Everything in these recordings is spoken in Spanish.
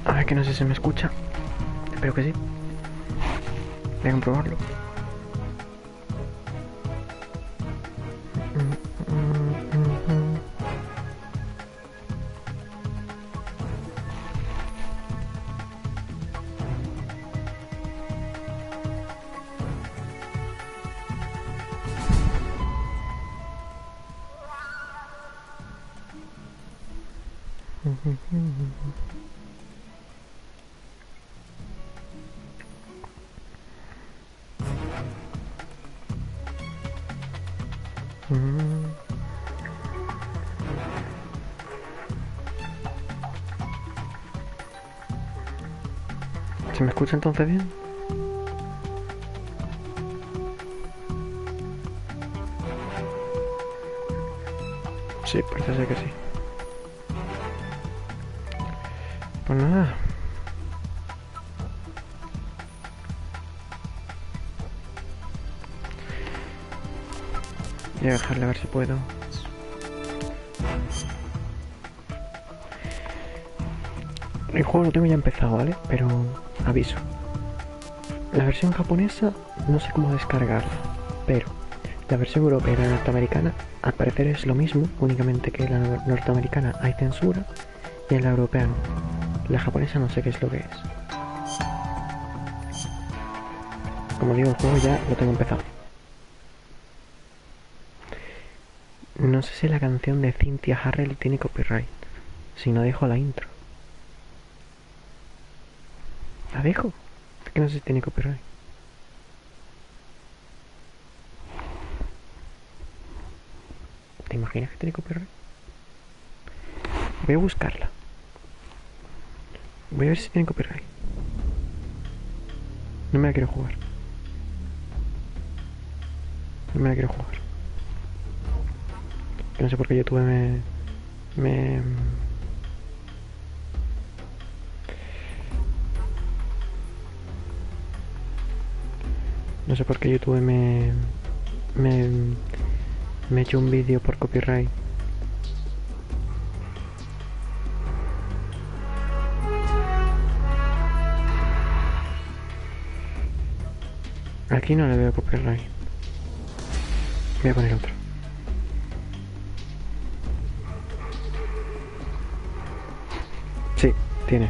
A ver, que no sé si me escucha. Espero que sí. Voy a comprobarlo. ¿Se me escucha entonces bien? Sí, parece ser que sí. Pues nada. Voy a dejarle a ver si puedo. El juego lo tengo ya empezado, ¿vale? Pero aviso. La versión japonesa no sé cómo descargarla, pero la versión europea y la norteamericana al parecer es lo mismo, únicamente que en la norteamericana hay censura y en la europea no. La japonesa no sé qué es lo que es. Como digo, el juego ya lo tengo empezado. No sé si la canción de Cynthia Harrell tiene copyright. Si no, dejo la intro. ¿La dejo? Es que no sé si tiene copyright. ¿Te imaginas que tiene copyright? Voy a buscarla. Voy a ver si tiene copyright. No me la quiero jugar. No me la quiero jugar. Que no sé por qué YouTube no sé por qué YouTube me echó un vídeo por copyright. Aquí no le veo copyright. Voy a poner otro. Sí, tiene.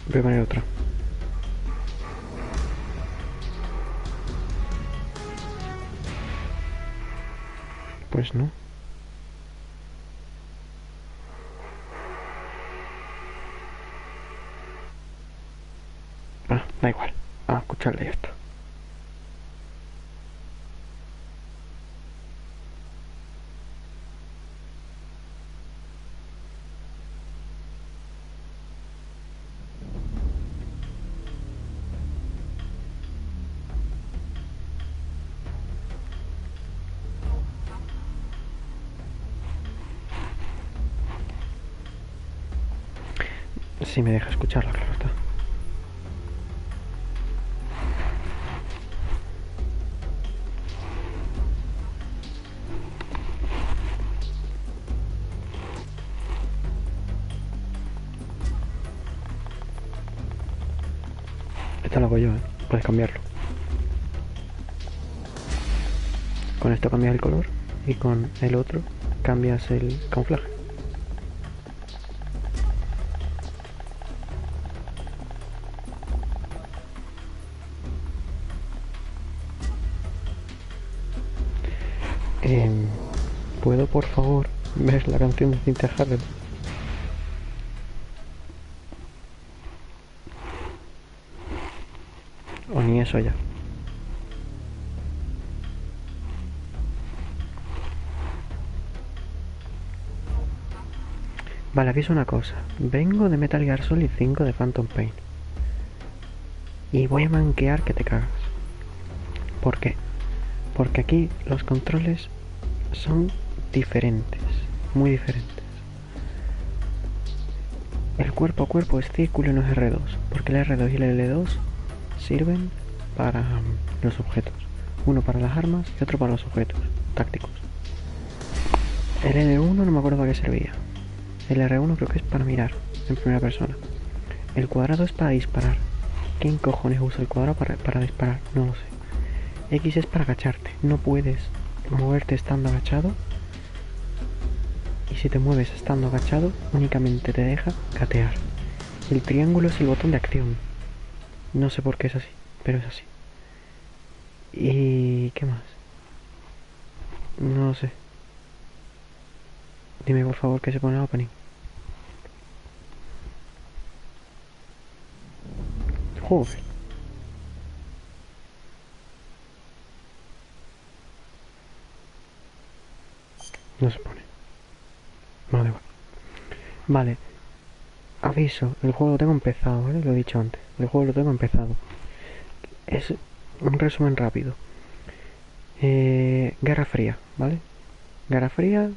Voy a poner otro. Pues no. Ah, da igual. Vamos a escucharle esto. Si me deja escucharlo, claro está. Esto lo hago yo, ¿eh? Puedes cambiarlo. Con esto cambias el color y con el otro cambias el camuflaje. ¿Puedo por favor ver la canción de Cynthia Harrell? O ni eso ya. Vale, aviso una cosa. Vengo de Metal Gear Solid 5 de Phantom Pain. Y voy a manquear que te cagas. ¿Por qué? Porque aquí los controles son diferentes. Muy diferentes. El cuerpo a cuerpo es círculo y no es R2. Porque el R2 y el L2 sirven para los objetos. Uno para las armas y otro para los objetos tácticos. El L1 no me acuerdo para qué servía. El R1 creo que es para mirar en primera persona. El cuadrado es para disparar. ¿Quién cojones usa el cuadrado para disparar? No lo sé. X es para agacharte. No puedes moverte estando agachado. Y si te mueves estando agachado, únicamente te deja gatear. El triángulo es el botón de acción. No sé por qué es así, pero es así. ¿Y qué más? No lo sé. Dime por favor que se pone el opening. Joder. No se pone. Vale, vale. Vale. Aviso, el juego lo tengo empezado, ¿vale? Lo he dicho antes. El juego lo tengo empezado. Es un resumen rápido. Guerra Fría, ¿vale? Guerra Fría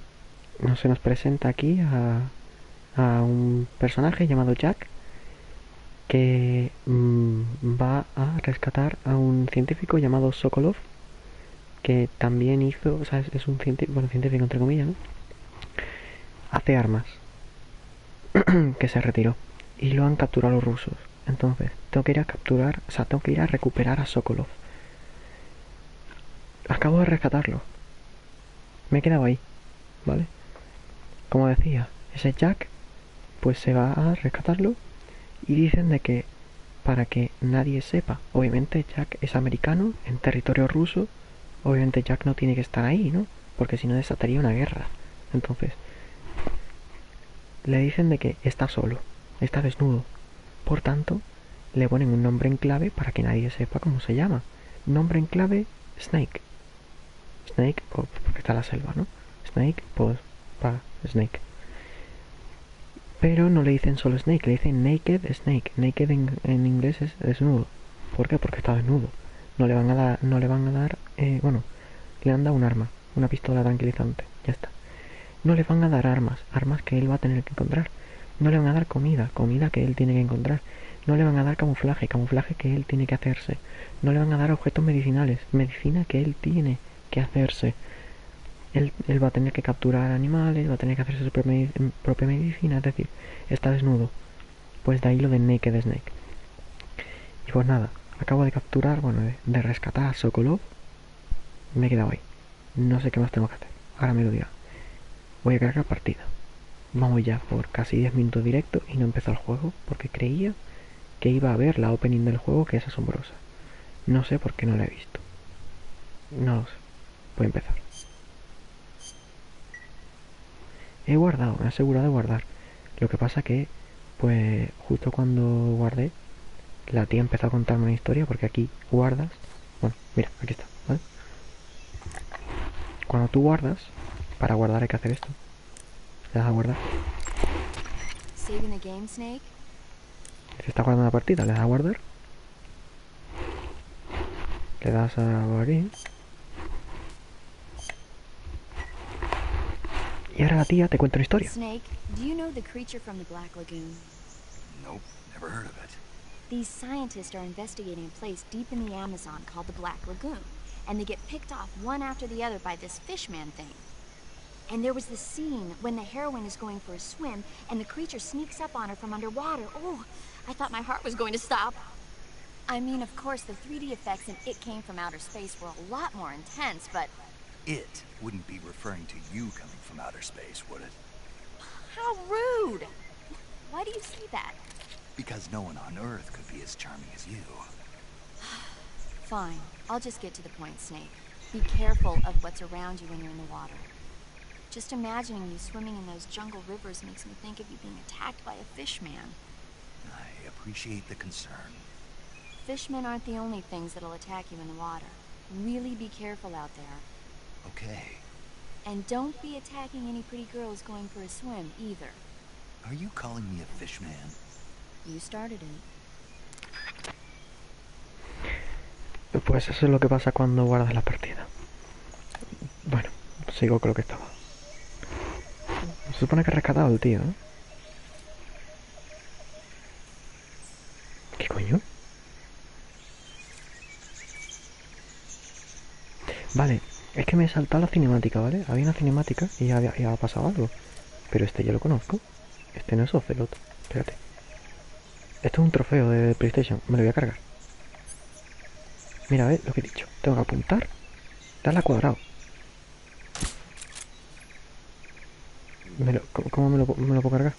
se nos presenta aquí a un personaje llamado Jack que va a rescatar a un científico llamado Sokolov que también hizo, o sea, es un científico, bueno, científico entre comillas, ¿no? Hace armas, que se retiró y lo han capturado los rusos. Entonces, tengo que ir a capturar, o sea, tengo que ir a recuperar a Sokolov. Acabo de rescatarlo. Me he quedado ahí, ¿vale? Como decía, ese Jack, pues se va a rescatarlo y dicen de que para que nadie sepa, obviamente Jack es americano en territorio ruso, obviamente Jack no tiene que estar ahí, ¿no? Porque si no desataría una guerra. Entonces, le dicen de que está solo, está desnudo. Por tanto, le ponen un nombre en clave para que nadie sepa cómo se llama. Nombre en clave, Snake. Snake, pues, porque está en la selva, ¿no? Snake, pues, para Snake. Pero no le dicen solo Snake, le dicen Naked Snake. Naked en inglés es desnudo. ¿Por qué? Porque está desnudo. No le van a dar, bueno, le han dado un arma, una pistola tranquilizante, ya está. No le van a dar armas, armas que él va a tener que encontrar. No le van a dar comida, comida que él tiene que encontrar. No le van a dar camuflaje, camuflaje que él tiene que hacerse. No le van a dar objetos medicinales, medicina que él tiene que hacerse. Él va a tener que capturar animales, va a tener que hacerse su propia medicina, es decir, está desnudo. Pues de ahí lo de Naked Snake. Y pues nada, acabo de capturar, bueno, de rescatar a Sokolov. Me he quedado ahí. No sé qué más tengo que hacer. Ahora me lo dirá. Voy a cargar partida. Vamos ya por casi 10 minutos directo y no empezó el juego porque creía que iba a ver la opening del juego, que es asombrosa. No sé por qué no la he visto. No lo sé. Voy a empezar. He guardado, me he asegurado de guardar. Lo que pasa que, pues, justo cuando guardé, la tía empezó a contarme una historia porque aquí guardas. Bueno, mira, aquí está, ¿vale? Cuando tú guardas, para guardar hay que hacer esto. Le das a guardar. Se está guardando la partida, le das a guardar. Le das a abrir. Y ahora la tía te cuenta una historia. Snake, do you know the creature from the Black Lagoon? Nope, never heard of it. These scientists are investigating a place deep in the Amazon called the Black Lagoon, and they get picked off one after the other by this fishman thing. And there was this scene when the heroine is going for a swim, and the creature sneaks up on her from underwater. Oh, I thought my heart was going to stop. I mean, of course, the 3D effects in It Came from Outer Space were a lot more intense, but... It wouldn't be referring to you coming from outer space, would it? How rude! Why do you say that? Because no one on Earth could be as charming as you. Fine. I'll just get to the point, Snake. Be careful of what's around you when you're in the water. Just imagining you swimming in those jungle rivers makes me think of you being attacked by a fishman. I appreciate the concern. Fishmen aren't the only things that'll attack you in the water. Really be careful out there. Okay. And don't be attacking any pretty girls going for a swim, either. Are you calling me a fish man? You started it. Pues eso es lo que pasa cuando guardas la partida. Bueno, sigo con lo que estaba. Se supone que he rescatado al tío, ¿no? Vale, es que me he saltado la cinemática, ¿vale? Había una cinemática y ya ha pasado algo. Pero este yo lo conozco. Este no es Ocelot. Espérate. Esto es un trofeo de PlayStation. Me lo voy a cargar. Mira, lo que he dicho. Tengo que apuntar. Darle a cuadrado. ¿Cómo me lo puedo cargar?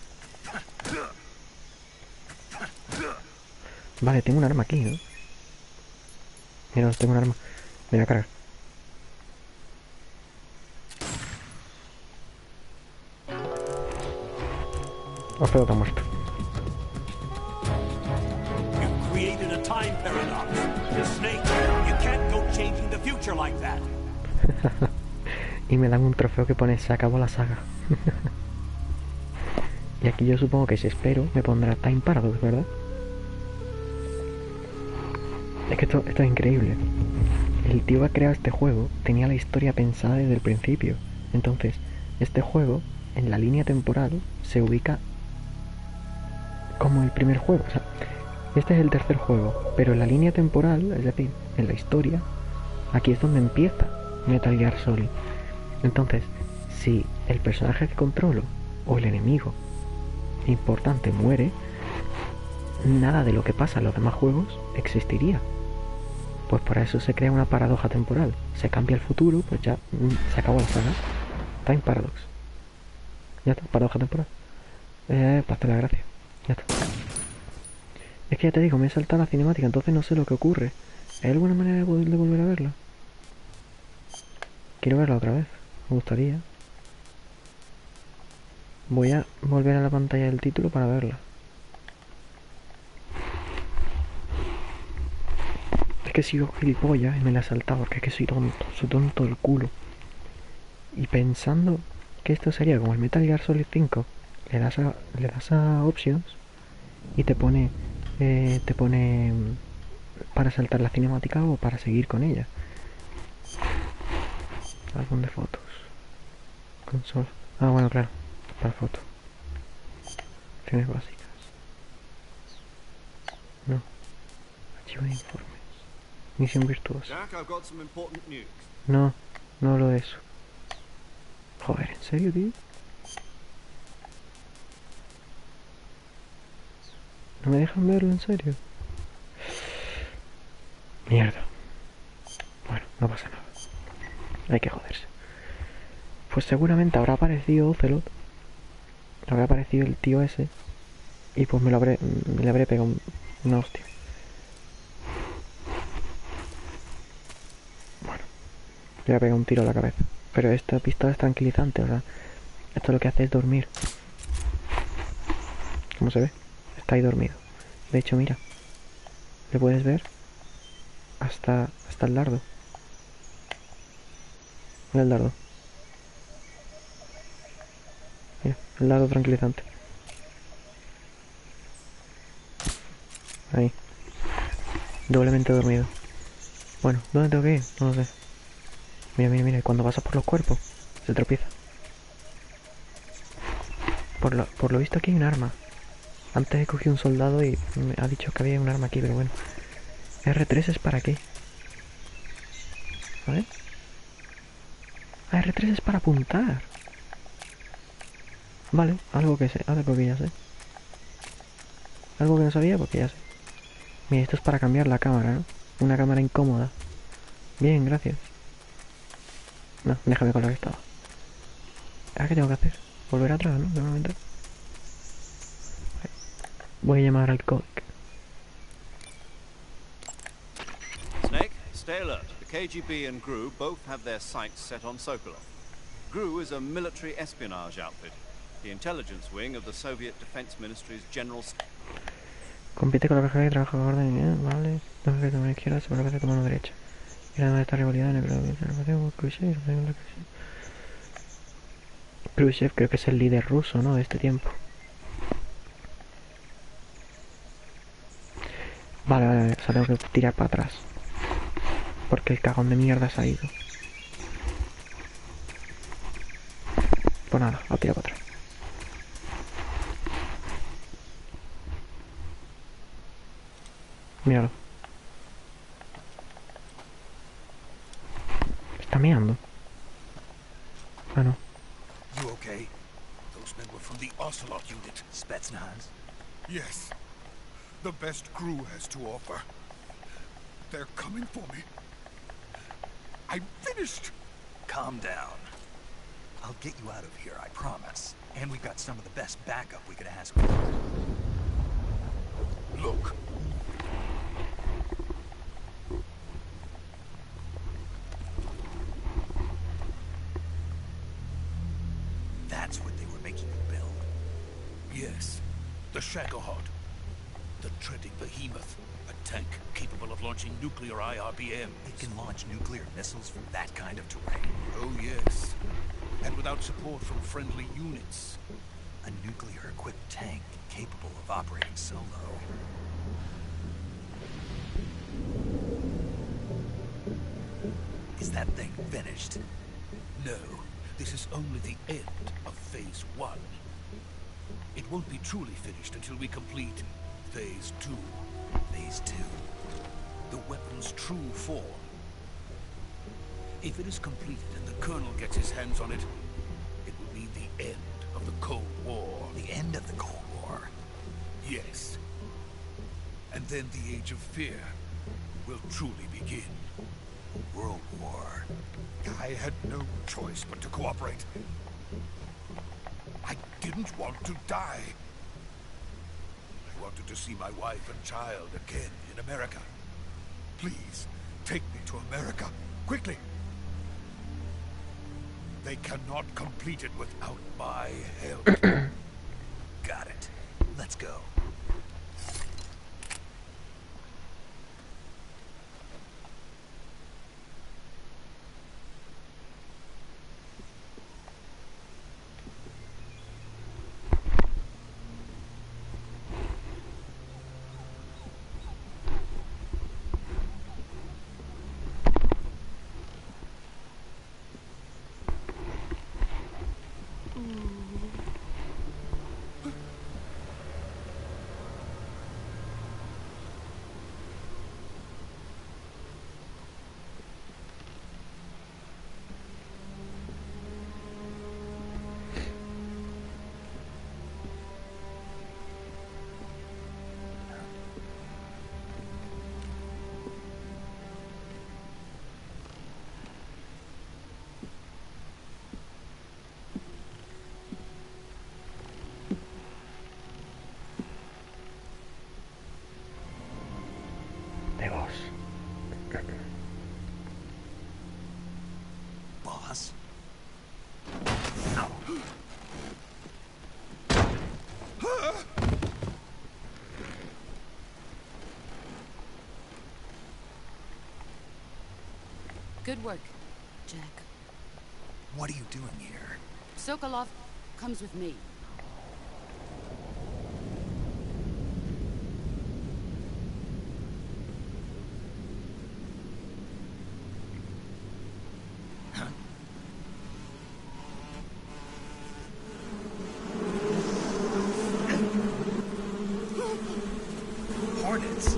Vale, tengo un arma aquí, ¿no? Mira, tengo un arma. Me voy a cargar. Ocelot ha muerto. You created a time paradox. Snake, you can't go changing the future like that. Y me dan un trofeo que pone se acabó la saga. Y aquí yo supongo que si espero me pondrá Time Paradox, ¿verdad? Es que esto es increíble. El tío que ha creado este juego tenía la historia pensada desde el principio. Entonces, este juego, en la línea temporal, se ubica como el primer juego. O sea, este es el tercer juego, pero en la línea temporal, es decir, en la historia, aquí es donde empieza Metal Gear Solid. Entonces, si el personaje que controlo o el enemigo importante muere, nada de lo que pasa en los demás juegos existiría. Pues para eso se crea una paradoja temporal. Se cambia el futuro, pues ya se acabó la saga. Time Paradox. Ya está, paradoja temporal. Para hacer la gracia. Ya está. Es que ya te digo, me he saltado la cinemática, entonces no sé lo que ocurre. ¿Hay alguna manera de volver a verla? Quiero verla otra vez. Me gustaría. Voy a volver a la pantalla del título para verla. Es que he sido gilipollas y me la he saltado porque es que soy tonto del culo. Y pensando que esto sería como el Metal Gear Solid 5, le das a Options y te pone para saltar la cinemática o para seguir con ella. Álbum de fotos. Consola. Ah, bueno, claro. Para fotos. Opciones básicas. No. Archivo de informes. Misión virtuosa. Jack, I've got some important news. No, no hablo de eso. Joder, ¿en serio, tío? ¿No me dejan verlo en serio? Mierda. Bueno, no pasa nada. Hay que joderse. Pues seguramente habrá aparecido Ocelot. Habrá aparecido el tío ese. Y pues le habré pegado una hostia. Bueno. Le voy a pegar un tiro a la cabeza. Pero esta pistola es tranquilizante, o sea. Esto lo que hace es dormir. ¿Cómo se ve? Está ahí dormido. De hecho, mira. Le puedes ver hasta el dardo. Mira el dardo. Mira, el dardo tranquilizante. Ahí. Doblemente dormido. Bueno, ¿dónde tengo que ir? No lo sé. Mira, mira, mira. Cuando pasas por los cuerpos, se tropieza. Por lo visto aquí hay un arma. Antes he cogido un soldado y me ha dicho que había un arma aquí, pero bueno. R3 es para qué. A ver. Ah, R3 es para apuntar. Vale, algo que sé, algo que ya sé. Algo que no sabía porque ya sé. Mira, esto es para cambiar la cámara, ¿no? Una cámara incómoda. Bien, gracias. No, déjame con la que estaba. ¿Ahora qué tengo que hacer? Volver atrás, ¿no? Normalmente. Voy a llamar al codec. Snake, stay alert. The KGB and GRU both have their sights set on Socorro. GRU is a military espionage outfit, the intelligence wing of the Soviet Defense Ministry's General Staff. Compite con la caja de trabajo de orden, vale. Tengo que tomar izquierda, se coloca de mano derecha. Mira dónde está rivalidad en el grado. Khrushchev creo que es el líder ruso, ¿no? De este tiempo. Vale, vale, vale. O sea, tengo que tirar para atrás. Porque el cagón de mierda se ha ido. Pues nada, lo tiro para atrás. Míralo. meando. Ah, no. You okay? Those men were from the Ocelot unit. Spetsnaz? Yes. The best crew has to offer. They're coming for me. I'm finished! Calm down. I'll get you out of here, I promise. And we've got some of the best backup we could ask for. Look. That's what they were making you build. Yes. The Shagohod. The treading behemoth. A tank capable of launching nuclear IRBMs. It can launch nuclear missiles from that kind of terrain. Oh, yes. And without support from friendly units. A nuclear-equipped tank capable of operating solo. Is that thing finished? No. This is only the end of Phase 1. It won't be truly finished until we complete Phase 2. Phase 2. The weapon's true form. If it is completed and the Colonel gets his hands on it, it will mean the end of the Cold War. The end of the Cold War? Yes. And then the Age of Fear will truly begin. World War. I had no choice but to cooperate. I didn't want to die. I wanted to see my wife and child again in America. Please, take me to America, quickly. They cannot complete it without my help. Got it. Let's go. De vos. Boss? Good work, Jack. What are you doing here? Sokolov comes with me. Hornets?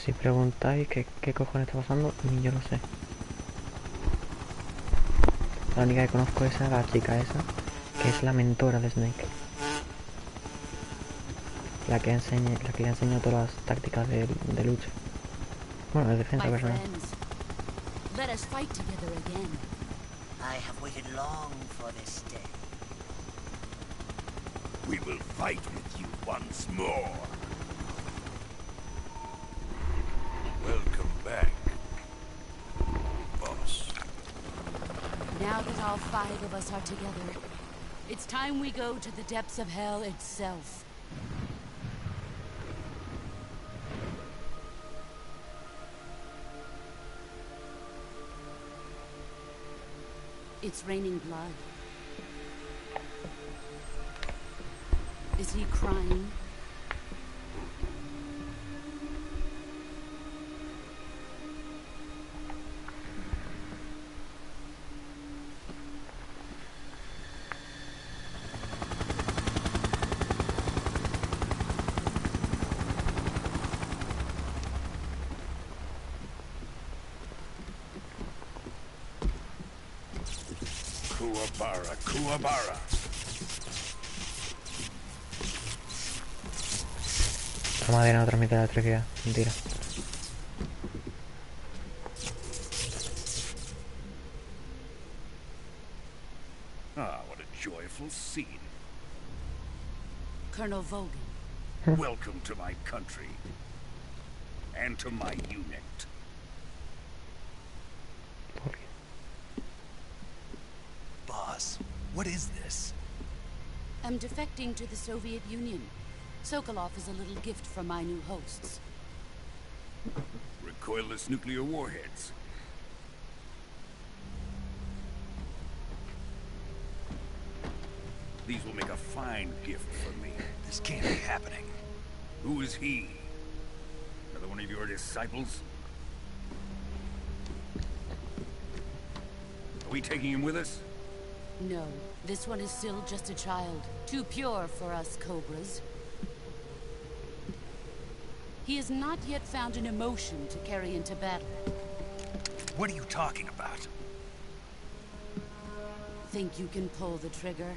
Si preguntáis qué cojones está pasando, ni yo lo sé. La única que conozco es a la chica esa, que es la mentora de Snake. La que enseñó todas las tácticas de lucha. Bueno, de defensa My personal. friends, let us fight together again. I have waited long for this day. We will fight with you once more. Welcome back, boss. Now that all 5 of us are together, it's time we go to the depths of hell itself. It's raining blood. Is he crying? Kuwabara, Kuwabara. La madera no transmite la electricidad. Mentira. Ah, what a joyful scene. Colonel Vogan. Welcome to my country. And to my unit. Boss, what is this? I'm defecting to the Soviet Union. Sokolov is a little gift from my new hosts. Recoilless nuclear warheads. These will make a fine gift for me. This can't be happening. Who is he? Another one of your disciples? Are we taking him with us? No, this one is still just a child. Too pure for us Cobras. He has not yet found an emotion to carry into battle. What are you talking about? Think you can pull the trigger?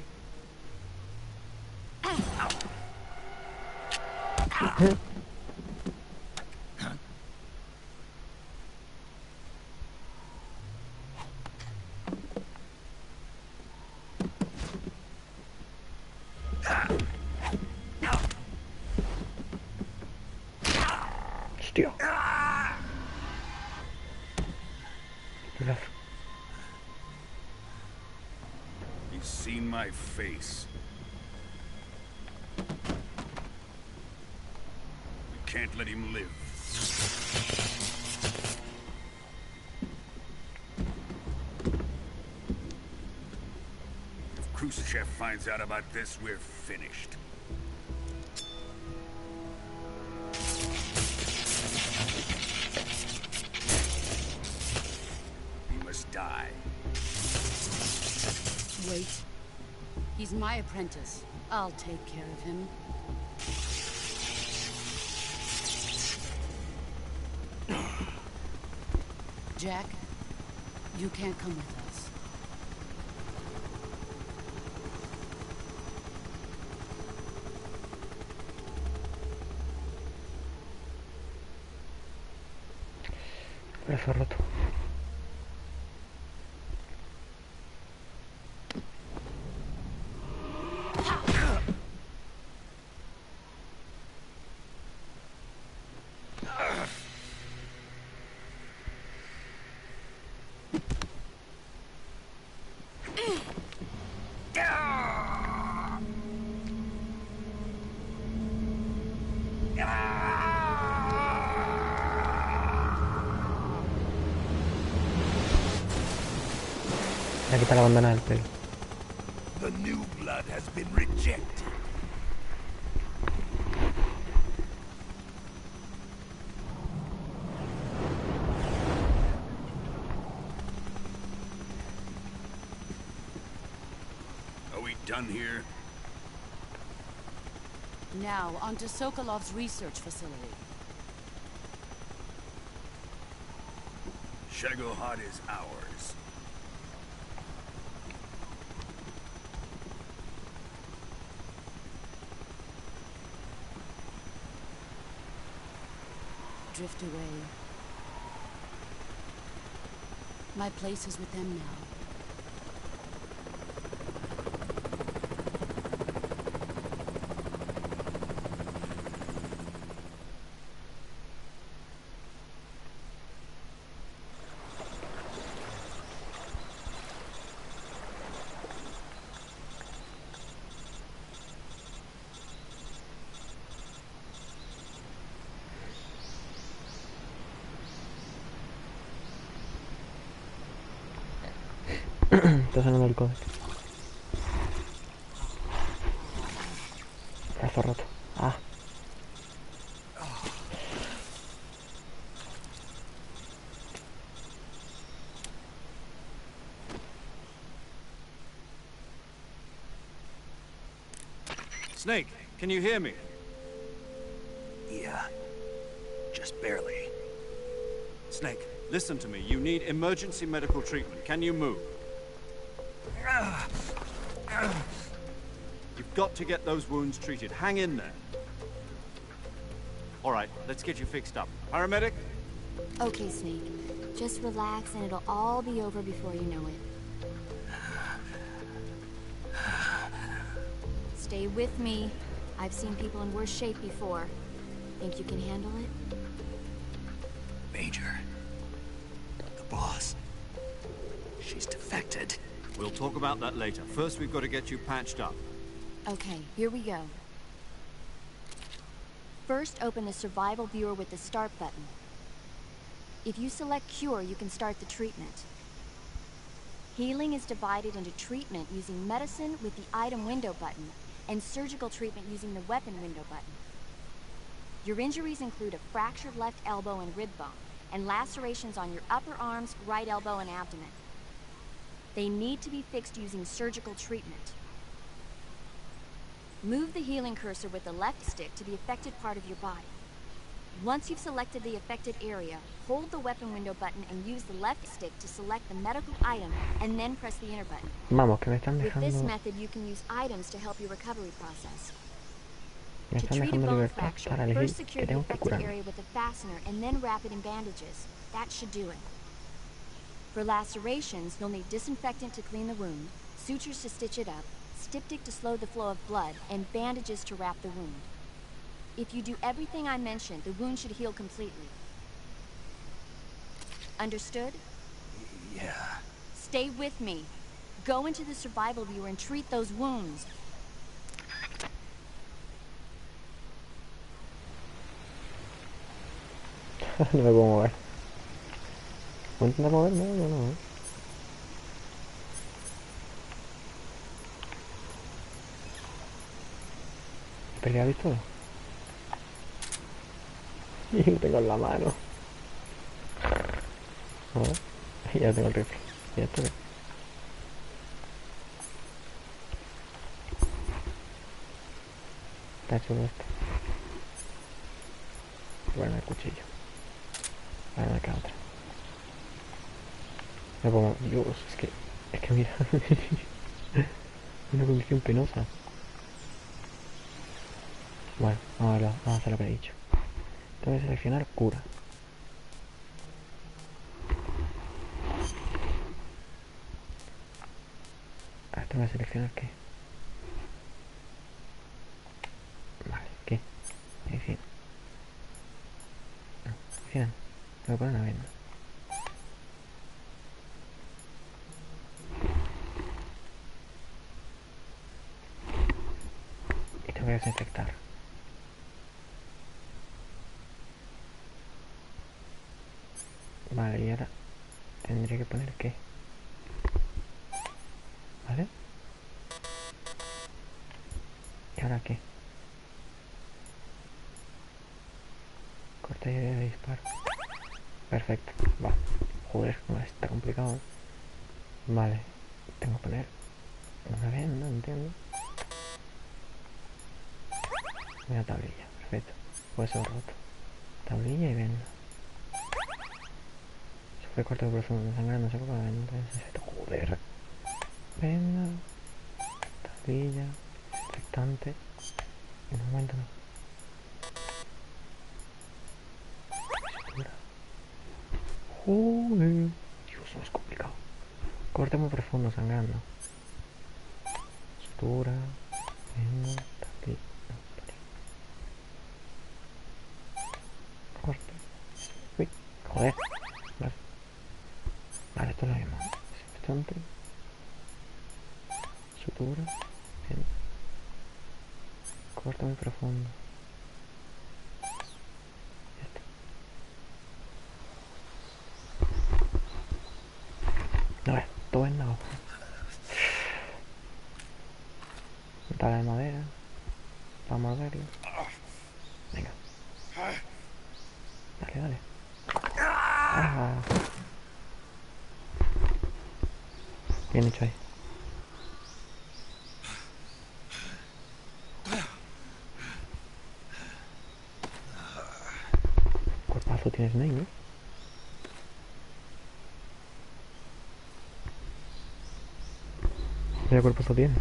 Hostia. Pedazo. He's seen my face. We can't let him live. If Khrushchev finds out about this, we're finished. He must die. Wait. He's my apprentice. I'll take care of him. Jack, you can't come with us. Brazo roto. Le quita la bandana del pelo. The new blood has been rejected. Are we done here? Now, onto Sokolov's research facility. Shagohod is ours. Drift away. My place is with them now. Está sonando el código. brazo roto. Ah. Snake, can you hear me? Yeah. Just barely. Snake, listen to me. You need emergency medical treatment. Can you move? You've got to get those wounds treated. Hang in there. All right, let's get you fixed up. Paramedic? Okay, Snake. Just relax and it'll all be over before you know it. Stay with me. I've seen people in worse shape before. Think you can handle it? Major. The boss. She's defected. We'll talk about that later. First, we've got to get you patched up. Okay, here we go. First, open the survival viewer with the start button. If you select cure, you can start the treatment. Healing is divided into treatment using medicine with the item window button and surgical treatment using the weapon window button. Your injuries include a fractured left elbow and rib bone, and lacerations on your upper arms, right elbow, and abdomen. They need to be fixed using surgical treatment. Move the healing cursor with the left stick to the affected part of your body. Once you've selected the affected area, hold the weapon window button and use the left stick to select the medical item, and then press the enter button. Vamos, que me están With this dejando... method, you can use items to help your recovery process. Me To están treat a dejando bone libertad fracture, para first elegir secure que the tengo que affected curarme. area with a fastener and then wrap it in bandages. That should do it. For lacerations, you'll need disinfectant to clean the wound, sutures to stitch it up, styptic to slow the flow of blood, and bandages to wrap the wound. If you do everything I mentioned, the wound should heal completely. Understood? Yeah. Stay with me. Go into the survival viewer and treat those wounds. No me puedo mover. ¿Puedo intentar moverme? No, no. ¿Pelea visto? Y lo tengo en la mano. A ver. Ya tengo el rifle. Ya está bien. Está chulo esto. Bueno, el cuchillo. Ahora me queda otra. Me pongo... Dios, es que mira. Una condición penosa. Bueno, vamos a hacer lo que he dicho. Tengo que seleccionar cura. Ahora tengo que seleccionar qué. Vale, ¿qué? Medicina. No, medicina. Tengo que poner una venda. Y tengo que desinfectar. Vale, y ahora tendría que poner qué. ¿Vale? ¿Y ahora qué? Corta idea de disparo. Perfecto, va. Joder, no está complicado. Vale, tengo que poner una venda, entiendo. Una tablilla, perfecto. Hueso roto. Tablilla y venda. Sufre corte de profundo, sangrando, se ocupa la venda. Joder. Venda. Tablilla. Desinfectante. En un momento no. Joder. Dios, no es complicado. Corte muy profundo, sangrando. Sutura. Venda. Tablilla. Corte. Uy, joder. Vale. Vale, esto es lo mismo. Desinfectante. Sutura. Venda. Corte muy profundo. No, todo en nada. Tabla de madera. Para morder. horario. Venga. Dale, dale. Ah. Bien hecho ahí. Cuerpazo tienes, Snake, ¿eh? Mira cuerpazo tiene.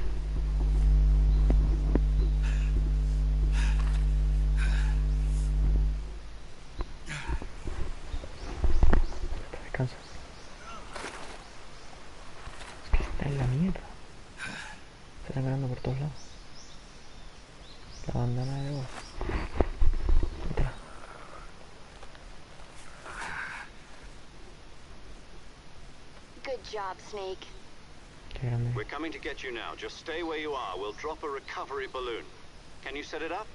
Descansa. Es que está en la mierda. Se están ganando por todos lados. La bandana de voz. Métela. Good job, Snake. Qué grande. We're coming to get you now. Just stay where you are. We'll drop a recovery balloon. Can you set it up?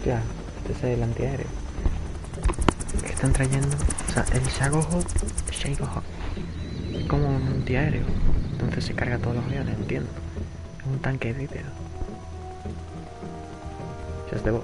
Hostia, este es el antiaéreo. Que están trayendo. O sea, el Socorro es como un antiaéreo. Entonces se carga todos los aviones, entiendo. Es un tanque híbrido. Si es de voz.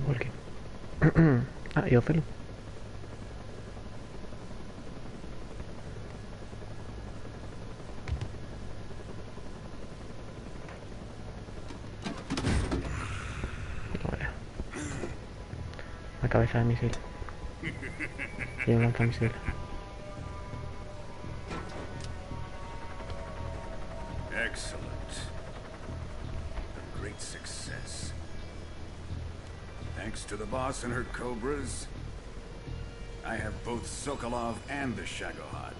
Walking. Ah, y Otelo. Vale. Una cabeza de misil. Y un lanzamisil. Excellent. A great success. Thanks to the boss and her cobras, I have both Sokolov and the Shagohod.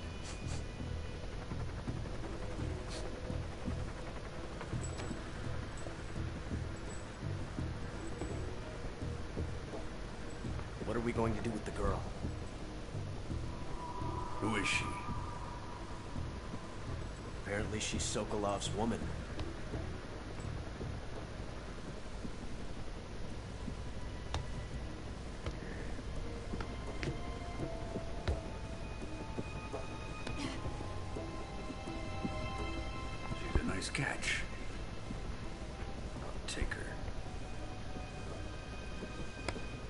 What are we going to do with the girl? Who is she? Apparently she's Sokolov's woman. She's a nice catch. I'll take her.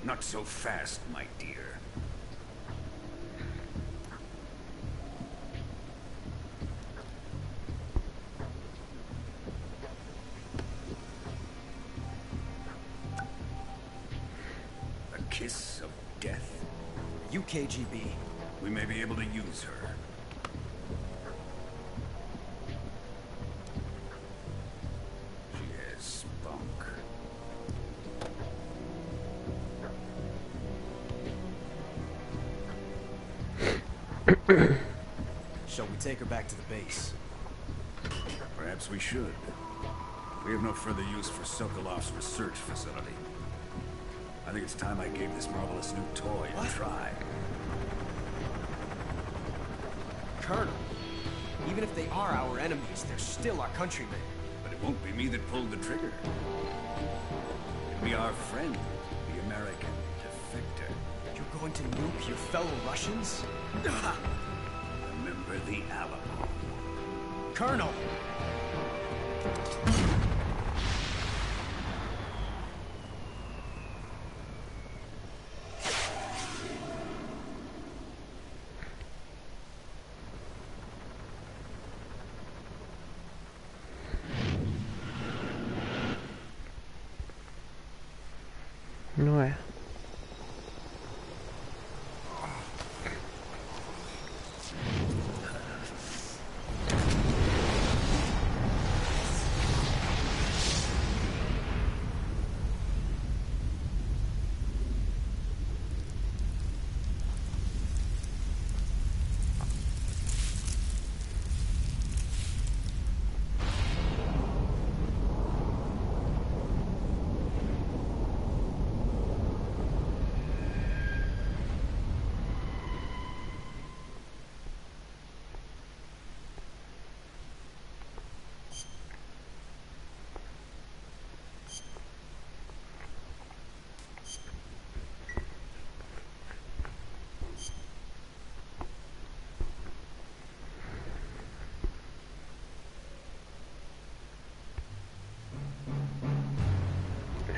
Not so fast, my dear. A kiss of death? You KGB. We may be able to use her. She has spunk. Shall we take her back to the base? Perhaps we should. We have no further use for Sokolov's research facility. I think it's time I gave this marvelous new toy a try. Colonel, even if they are our enemies, they're still our countrymen. But it won't be me that pulled the trigger. It'll be our friend, the American defector. You're going to nuke your fellow Russians? Remember the Alamo. Colonel!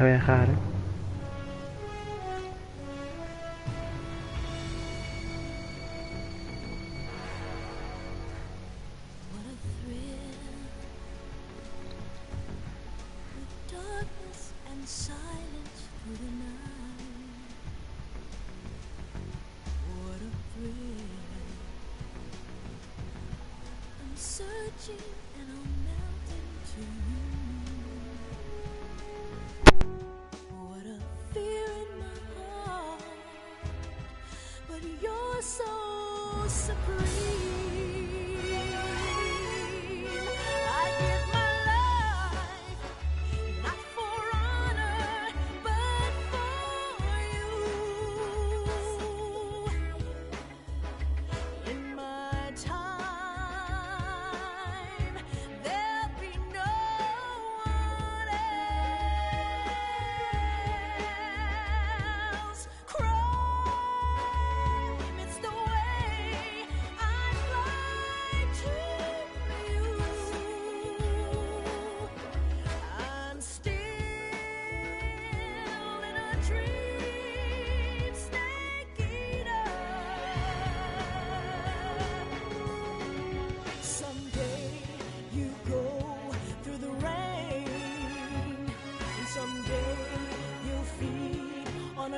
La voy a dejar, ¿eh?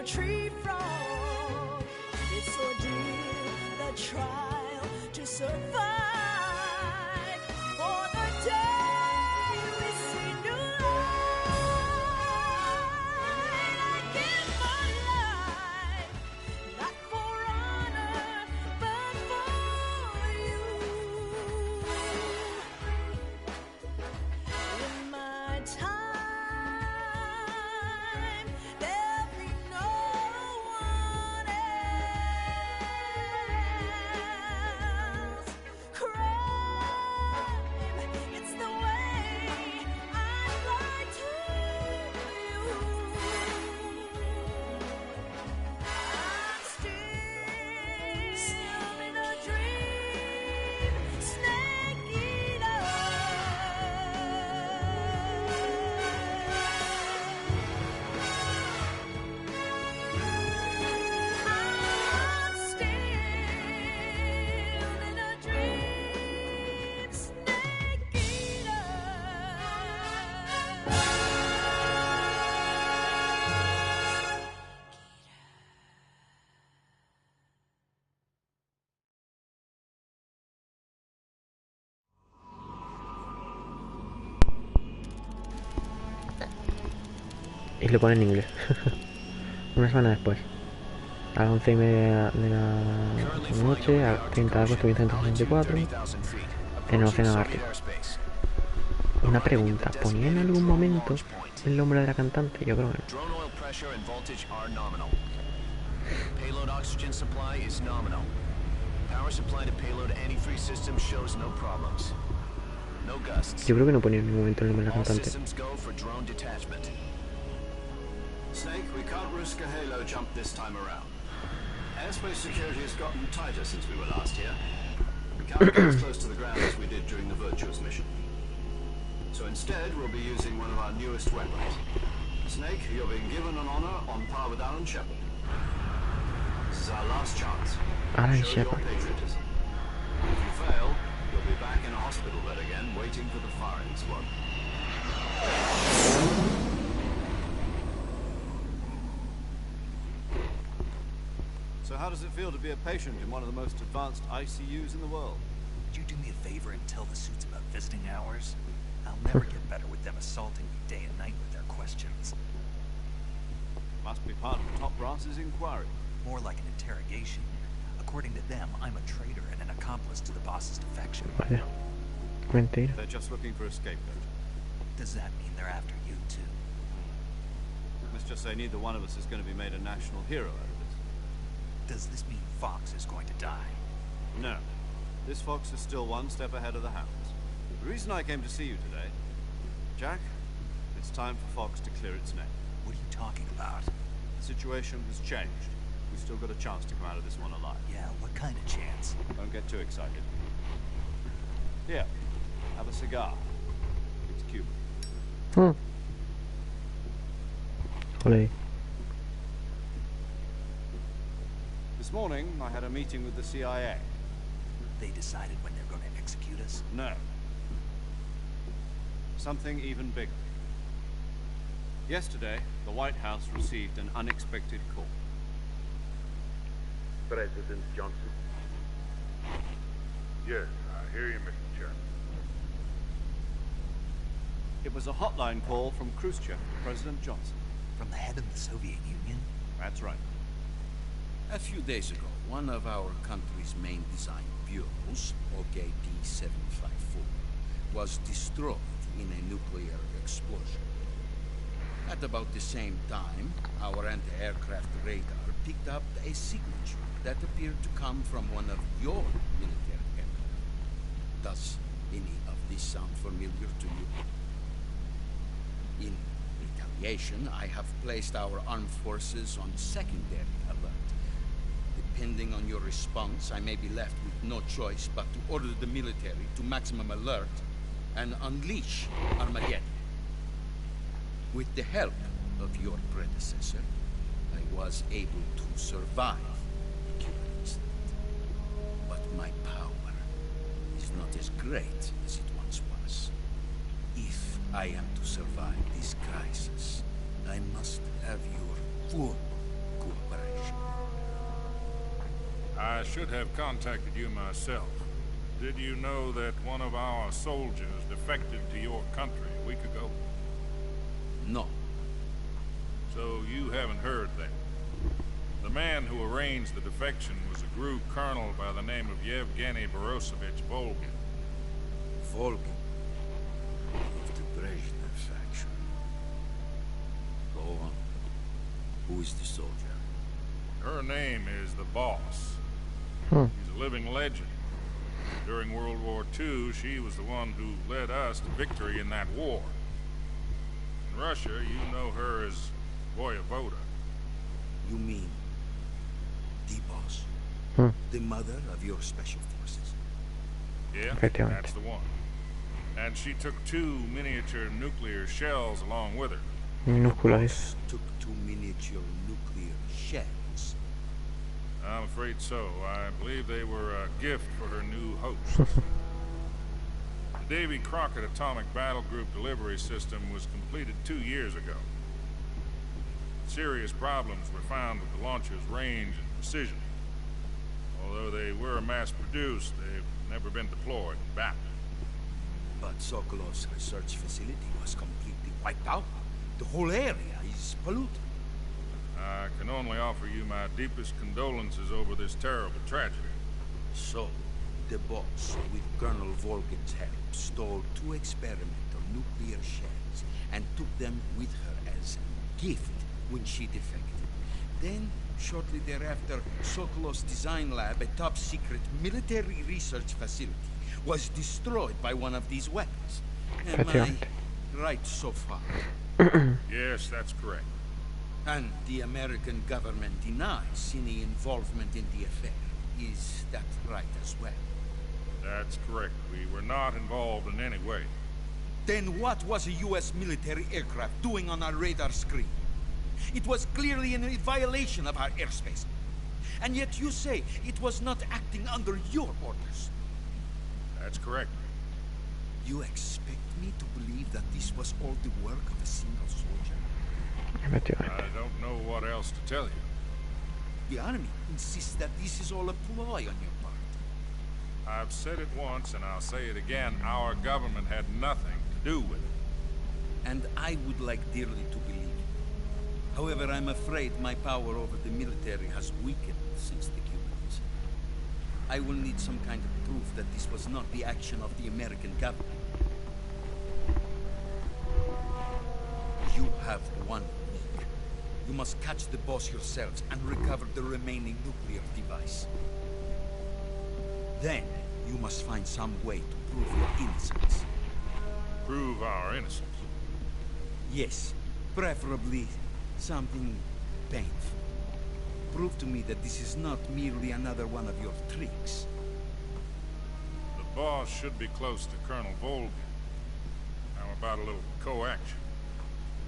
Tree frog, it's ordeal, the trial to survive. For the day we see new light, I give my life, not for honor, but for you. In my time, there'll be no one else. Crime, it's the way I'd lie to you. I'm still in a dream, snake eater. I'm still in a dream, snake eater. Y lo pone en inglés. Una semana después. A las 11:30 de la noche, a 30 de agosto de 1964, en el Océano Ártico. Una pregunta, ¿ponía en algún momento el nombre de la cantante? Yo creo que no. Drone oil pressure and voltage are nominal. Payload oxygen supply is nominal. Power supply to payload anti-freeze system shows no problems. No gusts. Yo creo que no ponía en ningún momento el nombre de la All cantante. systems go for drone detachment. Snake, we can't risk a halo jump this time around. Airspace security has gotten tighter since we were last here. We can't get as close to the ground as we did during the Virtuous mission. So instead, we'll be using one of our newest weapons. Snake, you're being given an honor on par with Alan Shepard. This is our last chance. Alan Show your Shepard. patriotism. If you fail, you'll be back in a hospital bed again, waiting for the firing squad. So how does it feel to be a patient in one of the most advanced ICUs in the world? Would you do me a favor and tell the suits about visiting hours? I'll never get better with them assaulting me day and night with their questions. Must be part of the top brass's inquiry. More like an interrogation. According to them, I'm a traitor and an accomplice to the boss's defection. Vaya. Mentira. They're just looking for a scapegoat. Does that mean they're after you too? Let's just say neither one of us is going to be made a national hero out of this. Does this mean Fox is going to die? No. This fox is still one step ahead of the hounds. The reason I came to see you today, Jack, it's time for Fox to clear its name. What are you talking about? The situation has changed. We've still got a chance to come out of this one alive. Yeah, what kind of chance? Don't get too excited. Here, have a cigar. It's Cuban. Ole. This morning, I had a meeting with the CIA. They decided when they're going to execute us? No. Something even bigger. Yesterday, the White House received an unexpected call. President Johnson. Yes, I hear you, Mr. Chairman. It was a hotline call from Khrushchev to President Johnson. From the head of the Soviet Union? That's right. A few days ago, one of our country's main design bureaus, OKP-754, was destroyed in a nuclear explosion. At about the same time, our anti-aircraft radar picked up a signature that appeared to come from one of your military aircraft. Does any of this sound familiar to you? In retaliation, I have placed our armed forces on secondary alert. Depending on your response, I may be left with no choice but to order the military to maximum alert and unleash Armageddon. With the help of your predecessor, I was able to survive the Cuban incident. But my power is not as great as it once was. If I am to survive this crisis, I must have your full cooperation. I should have contacted you myself. Did you know that one of our soldiers defected to your country a week ago? No. So you haven't heard that. The man who arranged the defection was a GRU colonel by the name of Yevgeny Borosovich Volgin. Volgin? Of the Brezhnev faction. Go on. Who is the soldier? Her name is the Boss. She's a living legend. During World War II, she was the one who led us to victory in that war. In Russia, you know her as Voyevoda. You mean the Boss? The mother of your special forces? Yeah, that's the one. And she took 2 miniature nuclear shells along with her. Minúsculas. Took 2 miniature nuclear shells? I'm afraid so. I believe they were a gift for her new host. The Davy Crockett Atomic Battle Group delivery system was completed 2 years ago. Serious problems were found with the launcher's range and precision. Although they were mass-produced, they've never been deployed in battle. But Sokolov's research facility was completely wiped out. The whole area is polluted. I can only offer you my deepest condolences over this terrible tragedy. So, the Boss, with Colonel Volgin's help, stole 2 experimental nuclear shells and took them with her as a gift when she defected. Then, shortly thereafter, Sokolov's design lab, a top-secret military research facility, was destroyed by one of these weapons. Am I right so far? Yes, that's correct. And the American government denies any involvement in the affair. Is that right as well? That's correct. We were not involved in any way. Then what was a U.S. military aircraft doing on our radar screen? It was clearly in a violation of our airspace. And yet you say it was not acting under your orders. That's correct. You expect me to believe that this was all the work of a single soldier? I don't know what else to tell you. The army insists that this is all a ploy on your part. I've said it once and I'll say it again. Our government had nothing to do with it. And I would like dearly to believe it. However, I'm afraid my power over the military has weakened since the Cubans. I will need some kind of proof that this was not the action of the American government. You have 1 week. You must catch the Boss yourselves and recover the remaining nuclear device. Then, you must find some way to prove your innocence. Prove our innocence? Yes, preferably something painful. Prove to me that this is not merely another one of your tricks. The Boss should be close to Colonel Volgin. How about a little co-action?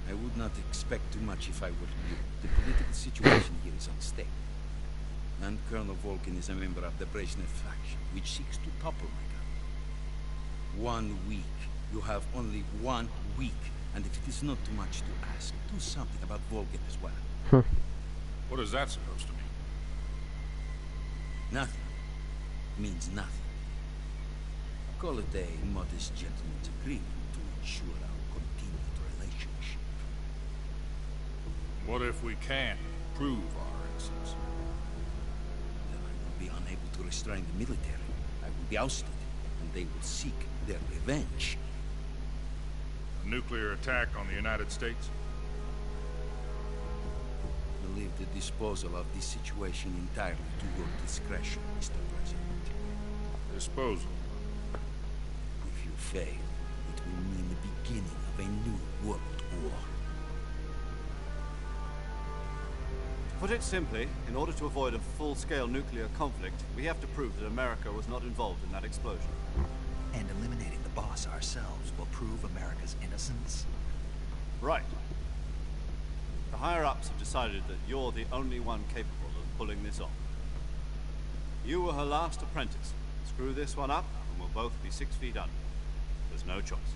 I would not expect too much if I were you. The political situation here is unstable. And Colonel Volkin is a member of the Brezhnev faction, which seeks to topple my government. 1 week. You have only 1 week. And if it is not too much to ask, do something about Volkin as well. What is that supposed to mean? Nothing. Means nothing. Call it a modest gentleman's agreement to ensure our continued relationship. What if we can't prove our innocence? Then I will be unable to restrain the military. I will be ousted, and they will seek their revenge. A nuclear attack on the United States? I leave the disposal of this situation entirely to your discretion, Mr. President. Disposal? If you fail, it will mean the beginning of a new world war. To put it simply, in order to avoid a full-scale nuclear conflict, we have to prove that America was not involved in that explosion. And eliminating the boss ourselves will prove America's innocence? Right. The higher-ups have decided that you're the only one capable of pulling this off. You were her last apprentice. Screw this one up, and we'll both be 6 feet under. There's no choice.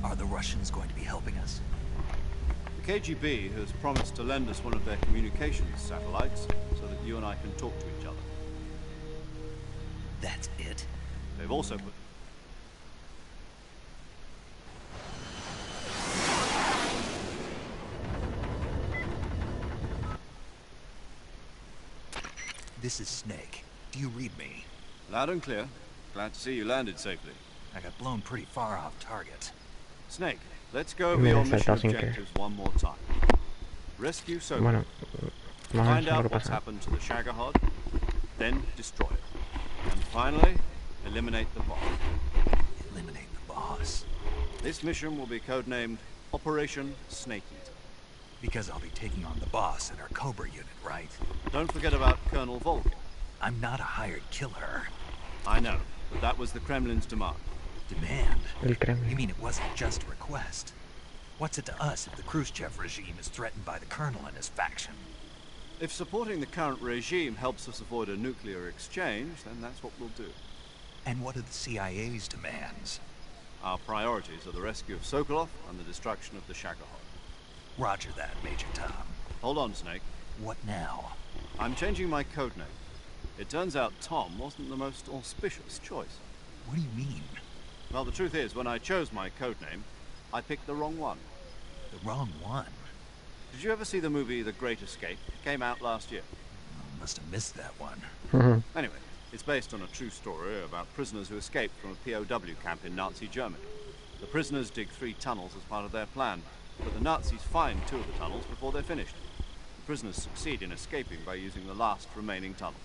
Are the Russians going to be helping us? The KGB has promised to lend us one of their communications satellites so that you and I can talk to each other. That's it? They've also put... This is Snake. Do you read me? Loud and clear. Glad to see you landed safely. I got blown pretty far off target. Snake, let's go over your mission objectives one more time. Rescue Socorro. Find out what's happened to the Shagohod, then destroy it. And finally, eliminate the boss. Eliminate the boss? This mission will be codenamed Operation Snake Eater. Because I'll be taking on the boss in our Cobra unit, right? Don't forget about Colonel Volkin. I'm not a hired killer. I know, but that was the Kremlin's demand. Demand? You mean it wasn't just a request? What's it to us if the Khrushchev regime is threatened by the Colonel and his faction? If supporting the current regime helps us avoid a nuclear exchange, then that's what we'll do. And what are the CIA's demands? Our priorities are the rescue of Sokolov and the destruction of the Shagohod. Roger that, Major Tom. Hold on, Snake. What now? I'm changing my codename. It turns out Tom wasn't the most auspicious choice. What do you mean? Well, the truth is, when I chose my codename, I picked the wrong one. The wrong one? Did you ever see the movie The Great Escape? It came out last year. I must have missed that one. Anyway, it's based on a true story about prisoners who escaped from a POW camp in Nazi Germany. The prisoners dig 3 tunnels as part of their plan, but the Nazis find 2 of the tunnels before they're finished. The prisoners succeed in escaping by using the last remaining tunnel.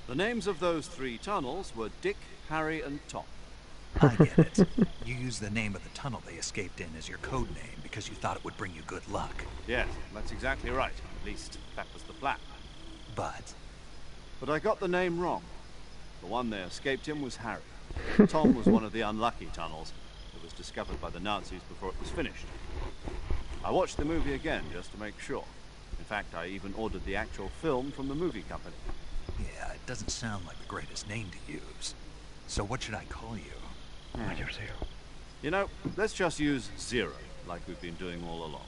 The names of those 3 tunnels were Dick, Harry, and Tom. I get it. You used the name of the tunnel they escaped in as your code name because you thought it would bring you good luck. Yes, that's exactly right. At least, that was the plan. But I got the name wrong. The one they escaped in was Harry. Tom was one of the unlucky tunnels that was discovered by the Nazis before it was finished. I watched the movie again just to make sure. In fact, I even ordered the actual film from the movie company. yeah, it doesn't sound like the greatest name to use. So what should I call you? Major Zero. You know, let's just use Zero, like we've been doing all along.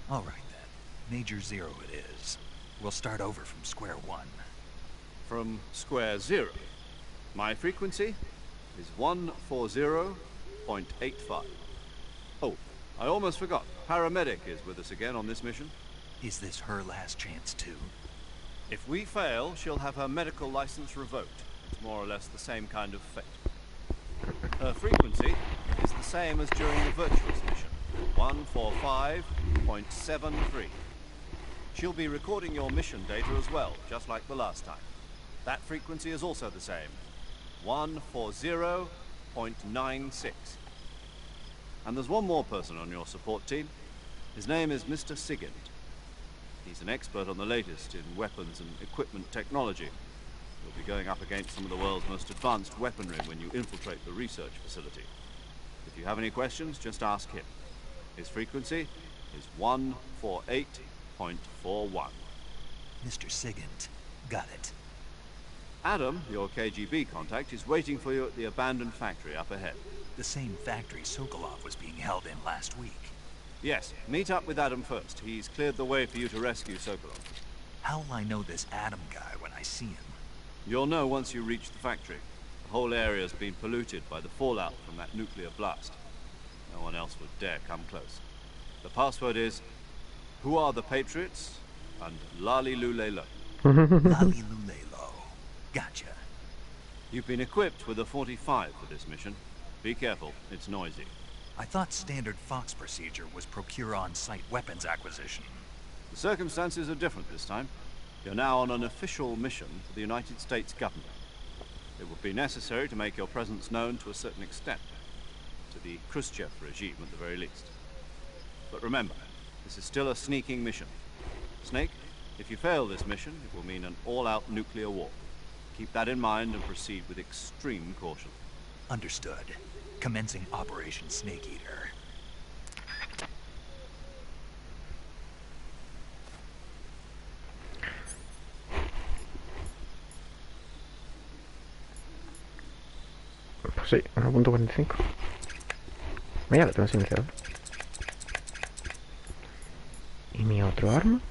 All right then. Major Zero it is. We'll start over from square one. From square 0. My frequency is 140.85. Oh, I almost forgot. Paramedic is with us again on this mission. Is this her last chance too? If we fail, she'll have her medical license revoked. It's more or less the same kind of fate. Her frequency is the same as during the Virtuous mission, 145.73. She'll be recording your mission data as well, just like the last time. That frequency is also the same, 140.96. And there's one more person on your support team. His name is Mr. Sigint. He's an expert on the latest in weapons and equipment technology. You'll be going up against some of the world's most advanced weaponry when you infiltrate the research facility. If you have any questions, just ask him. His frequency is 148.41. Mr. Sigint, got it. Adam, your KGB contact, is waiting for you at the abandoned factory up ahead. The same factory Sokolov was being held in last week. Yes, meet up with Adam first. He's cleared the way for you to rescue Socorro. How will I know this Adam guy when I see him? You'll know once you reach the factory. The whole area's been polluted by the fallout from that nuclear blast. No one else would dare come close. The password is, who are the Patriots? And Lali Lulelo. Lali Lulelo. Gotcha. You've been equipped with a 45 for this mission. Be careful, it's noisy. I thought standard Fox procedure was procure on-site weapons acquisition. The circumstances are different this time. You're now on an official mission for the United States government. It would be necessary to make your presence known to a certain extent. To the Khrushchev regime at the very least. But remember, this is still a sneaking mission. Snake, if you fail this mission, it will mean an all-out nuclear war. Keep that in mind and proceed with extreme caution. Understood. Commencing Operation Snake Eater. Pues sí, 1.45. Mira, lo tengo silenciado. ¿Y mi otro arma?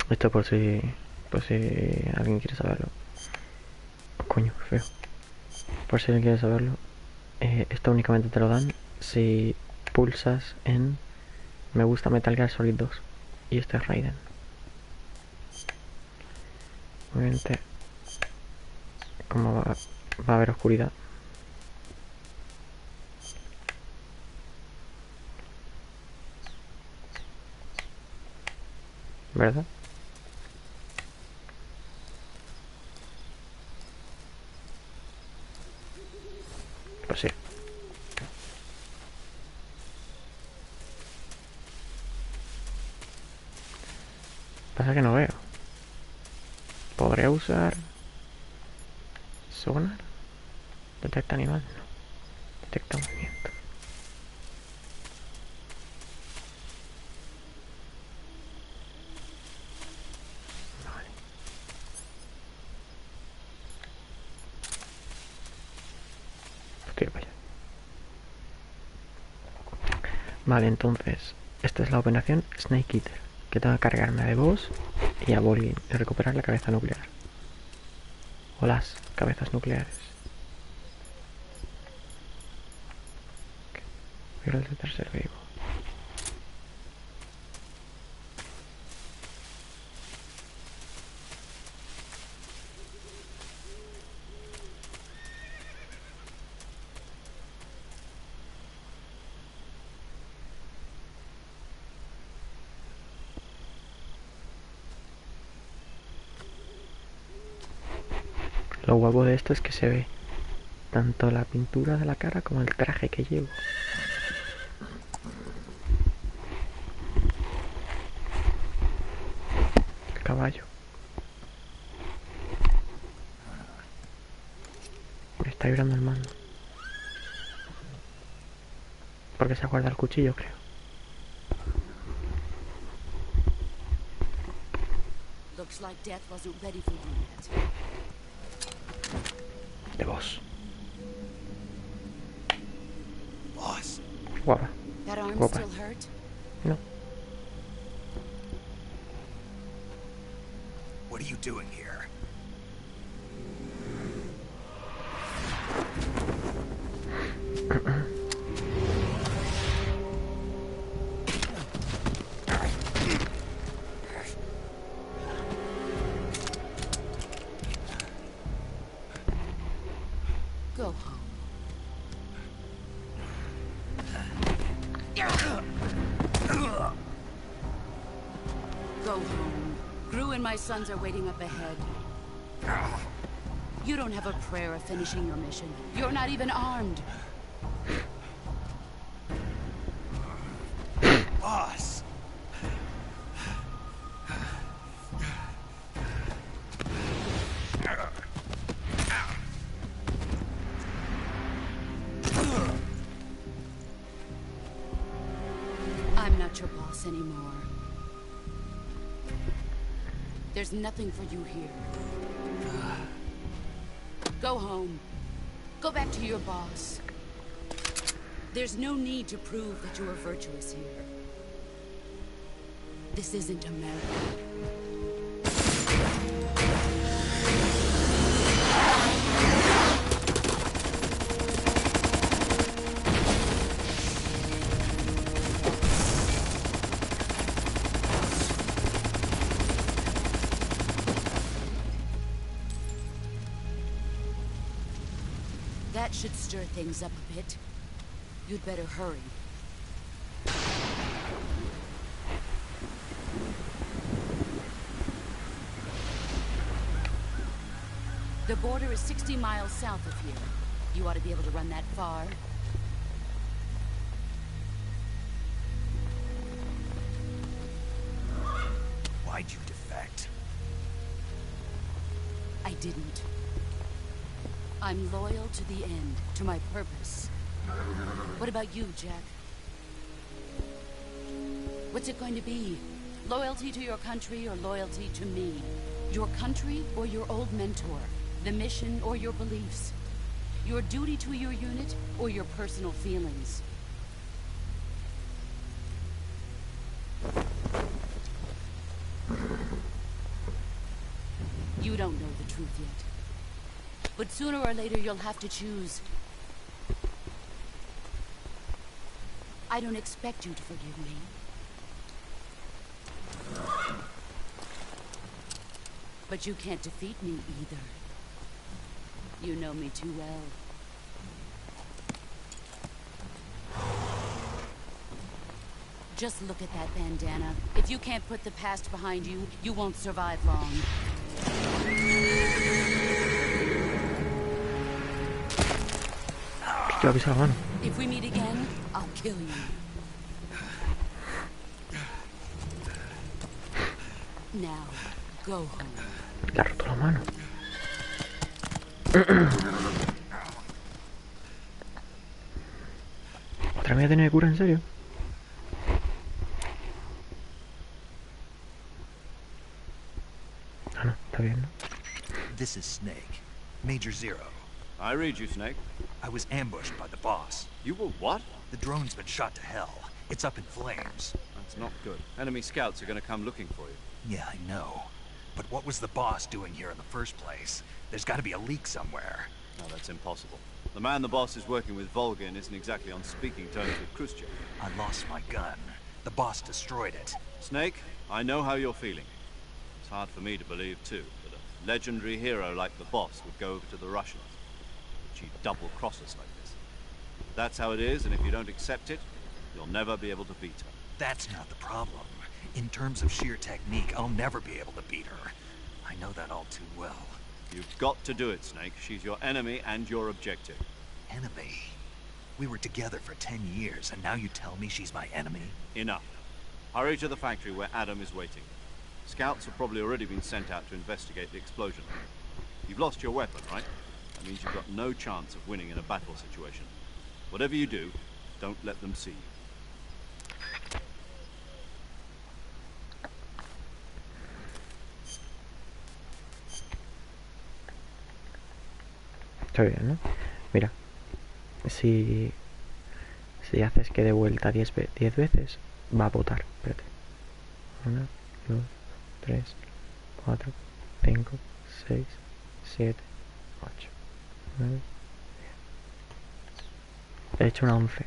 Esto por si alguien quiere saberlo. Coño, qué feo. Por si alguien quiere saberlo, esto únicamente te lo dan si pulsas en me gusta Metal Gear Solid 2. Y este es Raiden. Obviamente, como va a haber oscuridad, ¿verdad? Pues sí. Pasa que no veo. ¿Podría usar sonar? Detecta animal, no. Detecta movimiento. Vale. Hostia, vaya. Vale, entonces, esta es la operación Snake Eater, que tengo que cargarme de boss y a Bolin y recuperar la cabeza nuclear. O las cabezas nucleares. Pero el de tercer vivo. Lo guapo de esto es que se ve tanto la pintura de la cara como el traje que llevo. El caballo. Me está vibrando el mando. Porque se guarda el cuchillo, creo. Looks like death wasn't ready for you yet. De voz. Boss. Guapa. That arm Guapa. still hurt? No. What are you doing here? Go home. my sons are waiting up ahead. You don't have a prayer of finishing your mission. You're not even armed. Boss! I'm not your boss anymore. There's nothing for you here. Go home. Go back to your boss. There's no need to prove that you are virtuous here. This isn't America. That should stir things up a bit. You'd better hurry. The border is 60 miles south of here. You ought to be able to run that far. Why'd you defect? I didn't. I'm loyal to the end, to my purpose. What about you, Jack? What's it going to be? Loyalty to your country or loyalty to me? Your country or your old mentor? The mission or your beliefs? Your duty to your unit or your personal feelings? You don't know the truth yet. But sooner or later you'll have to choose. I don't expect you to forgive me. But you can't defeat me either. You know me too well. Just look at that bandana. If you can't put the past behind you, you won't survive long. If we meet again, I'll kill you. Now, go home. Le ha roto la mano. ¿Otra vez tiene cura, en serio? Ah, no, está bien, ¿no? This is Snake. Major Zero. I read you, Snake. I was ambushed by the boss. You were what? The drone's been shot to hell. It's up in flames. That's not good. Enemy scouts are going to come looking for you. Yeah, I know. But what was the boss doing here in the first place? There's got to be a leak somewhere. No, that's impossible. The man the boss is working with, Volgin, isn't exactly on speaking terms with Khrushchev. I lost my gun. The boss destroyed it. Snake, I know how you're feeling. It's hard for me to believe, too, that a legendary hero like the boss would go over to the Russians. But she'd double-cross us like this. That's how it is, and if you don't accept it, you'll never be able to beat her. That's not the problem. In terms of sheer technique, I'll never be able to beat her. I know that all too well. You've got to do it, Snake. She's your enemy and your objective. Enemy? We were together for 10 years, and now you tell me she's my enemy? Enough. Hurry to the factory where Adam is waiting. Scouts have probably already been sent out to investigate the explosion. You've lost your weapon, right? That means you've got no chance of winning in a battle situation. Whatever you do, don't let them see you. Está bien, ¿no? Mira, si haces que dé vuelta 10 veces, va a votar. Espérate. 1, 2, 3, 4, 5, 6, 7, 8, 9, 10. He hecho una 11.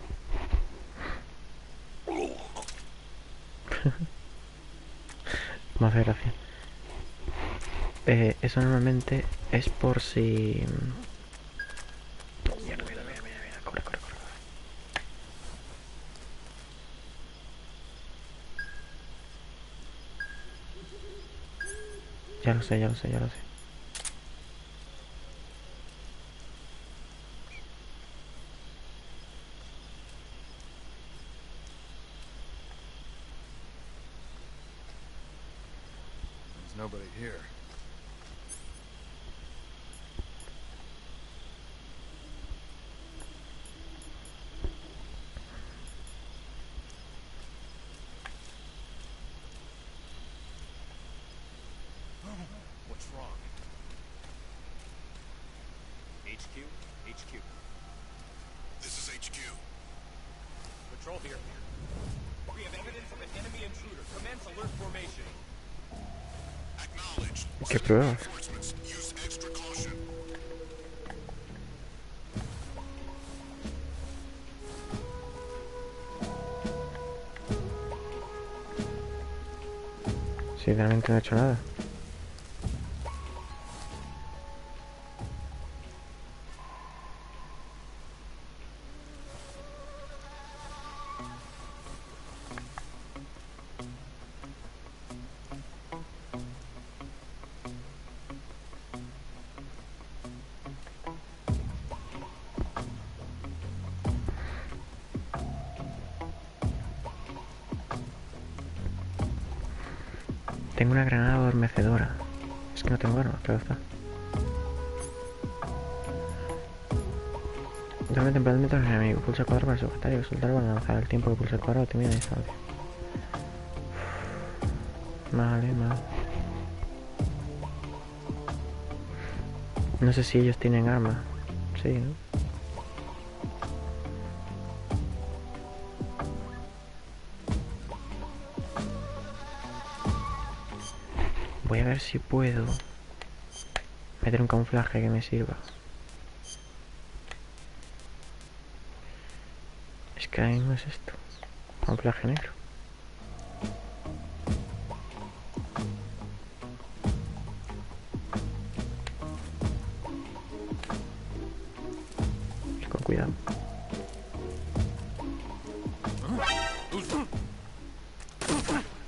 Me hace gracia. Eso normalmente es por si... Mira, corre. Ya lo sé, ya lo sé, ya lo sé. There's nobody here. What's wrong? HQ? HQ. This is HQ. Patrol here. We have evidence of an enemy intruder. Commence alert formation. Acknowledged. ¿Qué pruebas? Reinforcements. Use extra caution. Sinceramente no he hecho nada. Tengo una granada adormecedora. Es que no tengo armas, pero está. Duerme temporalmente al enemigo. Pulsa el cuadrado para sujetar y soltar para lanzar. El tiempo que pulsa el cuadrado termina la distancia. Vale, vale. No sé si ellos tienen armas. Sí, ¿no? Voy a ver si puedo meter un camuflaje que me sirva. Es que ahora mismo es esto. Camuflaje negro. Con cuidado.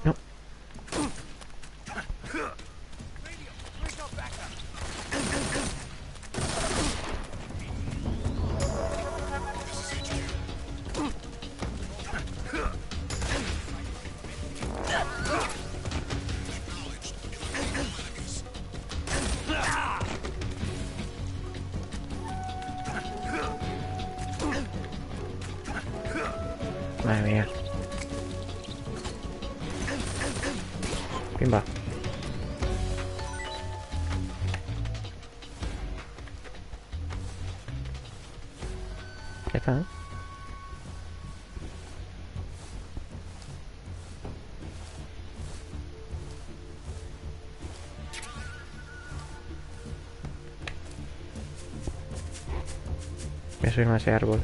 No. Madre mía. Pimba. Ya está, ¿eh? Voy a subirme a ese árbol.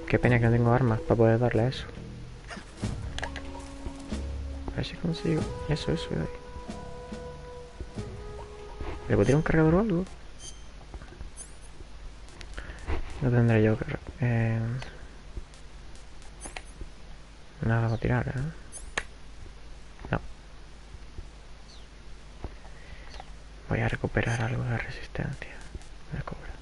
Qué pena que no tengo armas para poder darle a eso. A ver si consigo. Eso de ahí. ¿Le puedo tirar un cargador o algo? No tendré yo que... nada para tirar, ¿eh? No. Voy a recuperar algo de resistencia. Me cobra.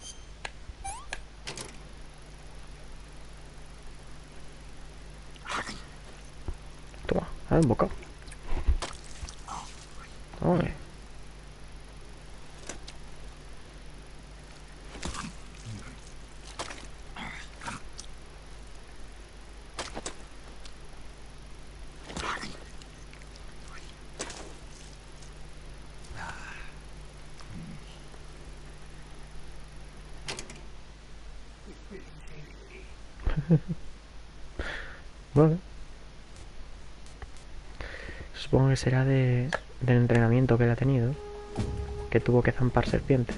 Toma, dale un bocado. Ole. Vale. Supongo que será de del entrenamiento que él ha tenido, que tuvo que zampar serpientes.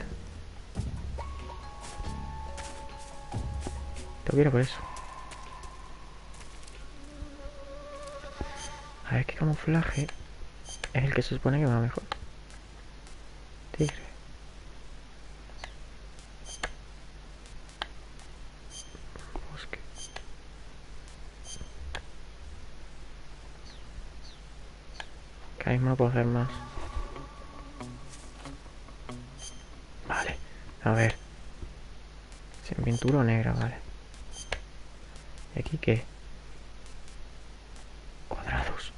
Tengo que ir a por eso. A ver qué camuflaje es el que se supone que va mejor. Tigre. Bosque. Que ahí no puedo hacer más. Vale. A ver. Sin pintura o negra, vale. ¿Y aquí qué? Cuadrados.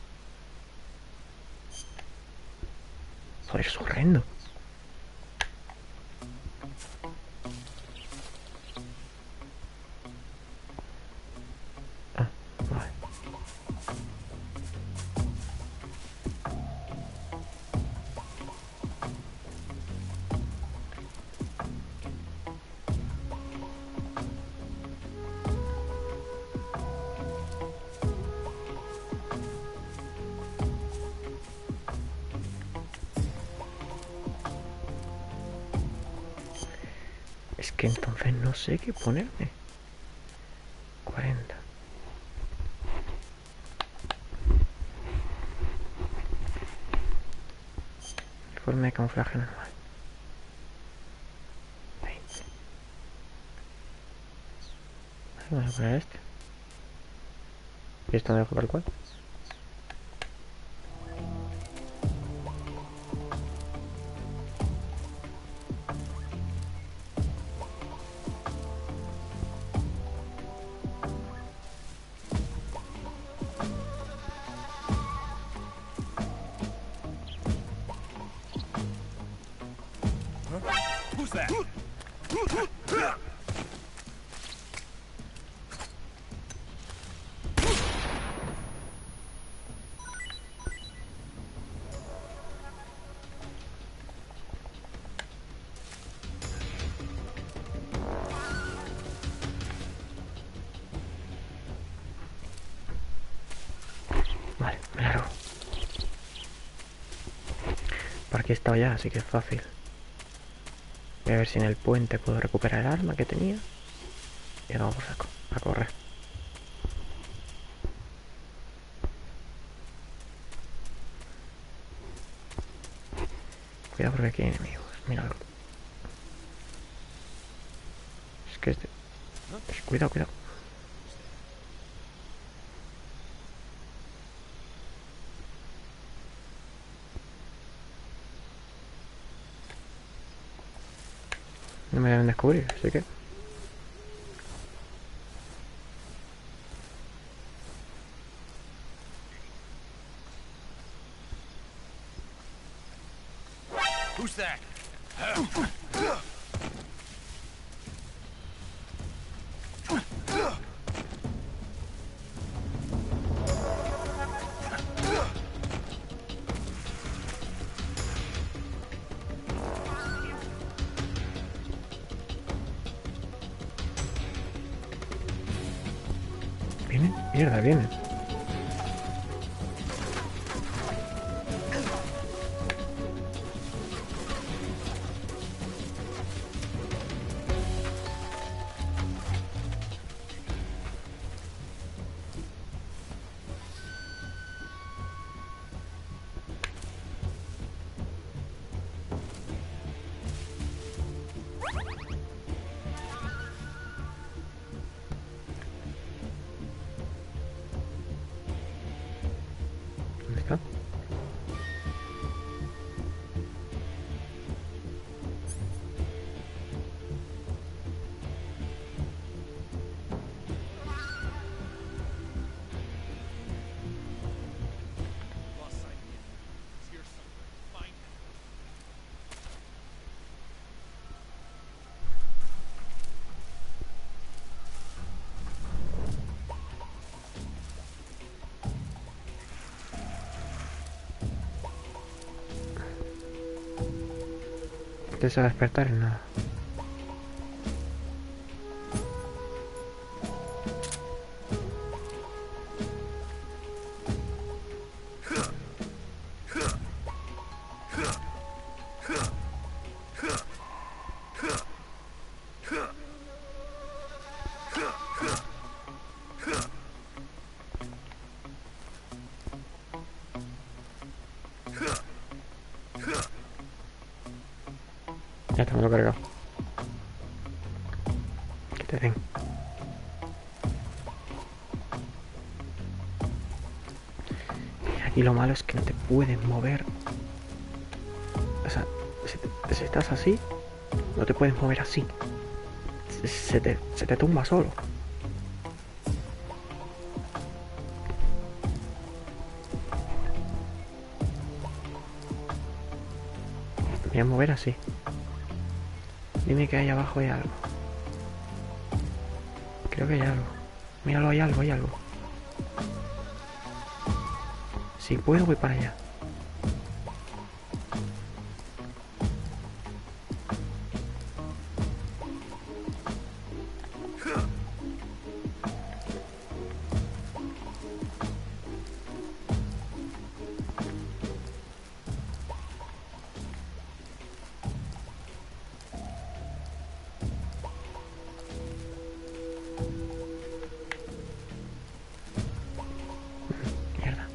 Joder, es horrendo. Ah, vale. Es que entonces no sé qué ponerme. 40. Forma de camuflaje normal. 20. Vamos a poner este. Y esto me dejo tal cual. Who's that? Vale, me largo. Por aquí he estado ya, así que es fácil. Voy a ver si en el puente puedo recuperar el arma que tenía. Y ahora vamos a correr. Cuidado porque aquí hay enemigos. Míralo. Es que este... Cuidado, cuidado. No me deben descubrir, así que... Who's that? ¿Vienen? Mierda, vienen. ¿Dónde está? Se va a despertar en nada. Ya está, me lo he cargado. Que te den. Y aquí lo malo es que no te puedes mover. O sea, si estás así, no te puedes mover así. Se te tumba solo. Voy a mover así. Dime que ahí abajo hay algo. Creo que hay algo. Míralo, hay algo, hay algo. Si puedo, voy para allá. Mierda.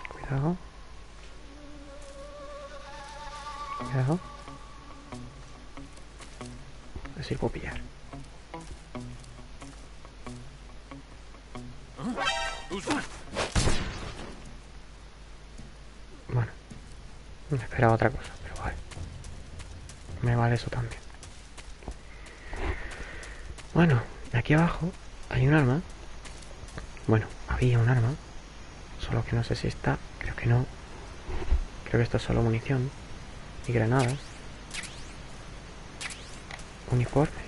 Cuidado. Cuidado. A ver si puedo pillar. Bueno, me esperaba otra cosa, pero vale. Me vale eso también. Bueno, aquí abajo hay un arma. Bueno, había un arma. Solo que no sé si está. Creo que no. Creo que esto es solo munición. Y granadas. Uniforme.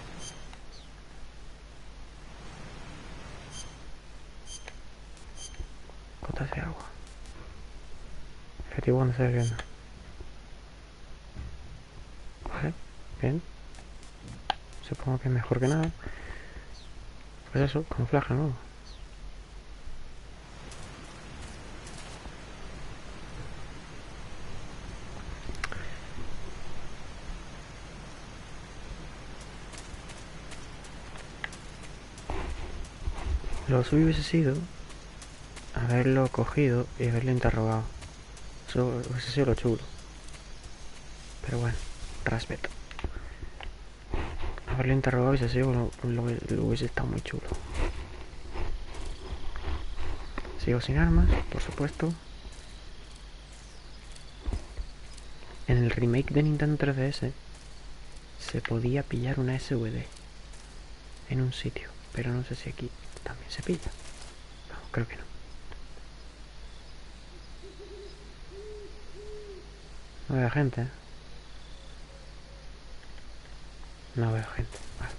Gotas de agua. Objetivo cuando se viendo. Vale, bien. Supongo que es mejor que nada. Pues eso, camuflaje nuevo. Lo suyo hubiese sido haberlo cogido y haberlo interrogado. Eso hubiese sido lo chulo. Pero bueno, respeto. Haberlo interrogado hubiese sido lo hubiese estado muy chulo. Sigo sin armas, por supuesto. En el remake de Nintendo 3DS se podía pillar una SVD en un sitio, pero no sé si aquí también se pilla. No, creo que no. No veo gente, ¿eh? No veo gente. Vale.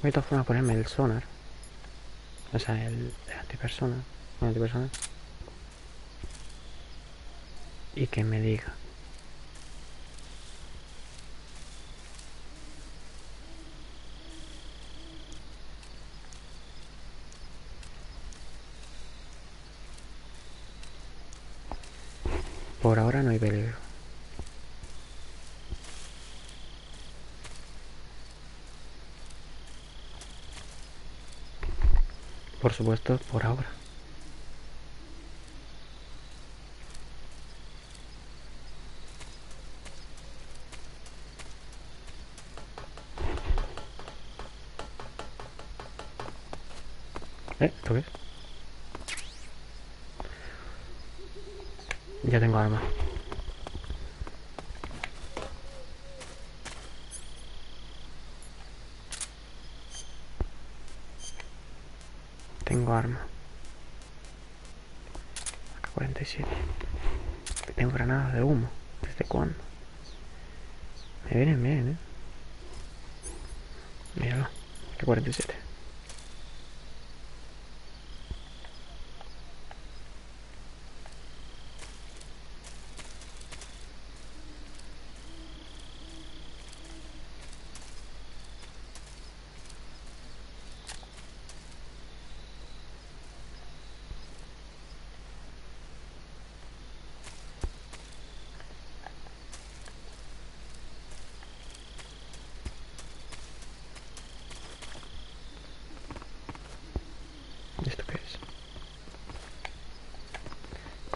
Voy de todas formas a ponerme el sonar. O sea, el antipersona. El antipersona. Y que me diga. Por ahora no hay peligro. Por supuesto, por ahora. ¿Esto qué es? Ya tengo arma. Tengo arma. AK-47. Tengo granadas de humo. ¿Desde cuándo? Me vienen bien, ¿eh? Míralo. AK-47.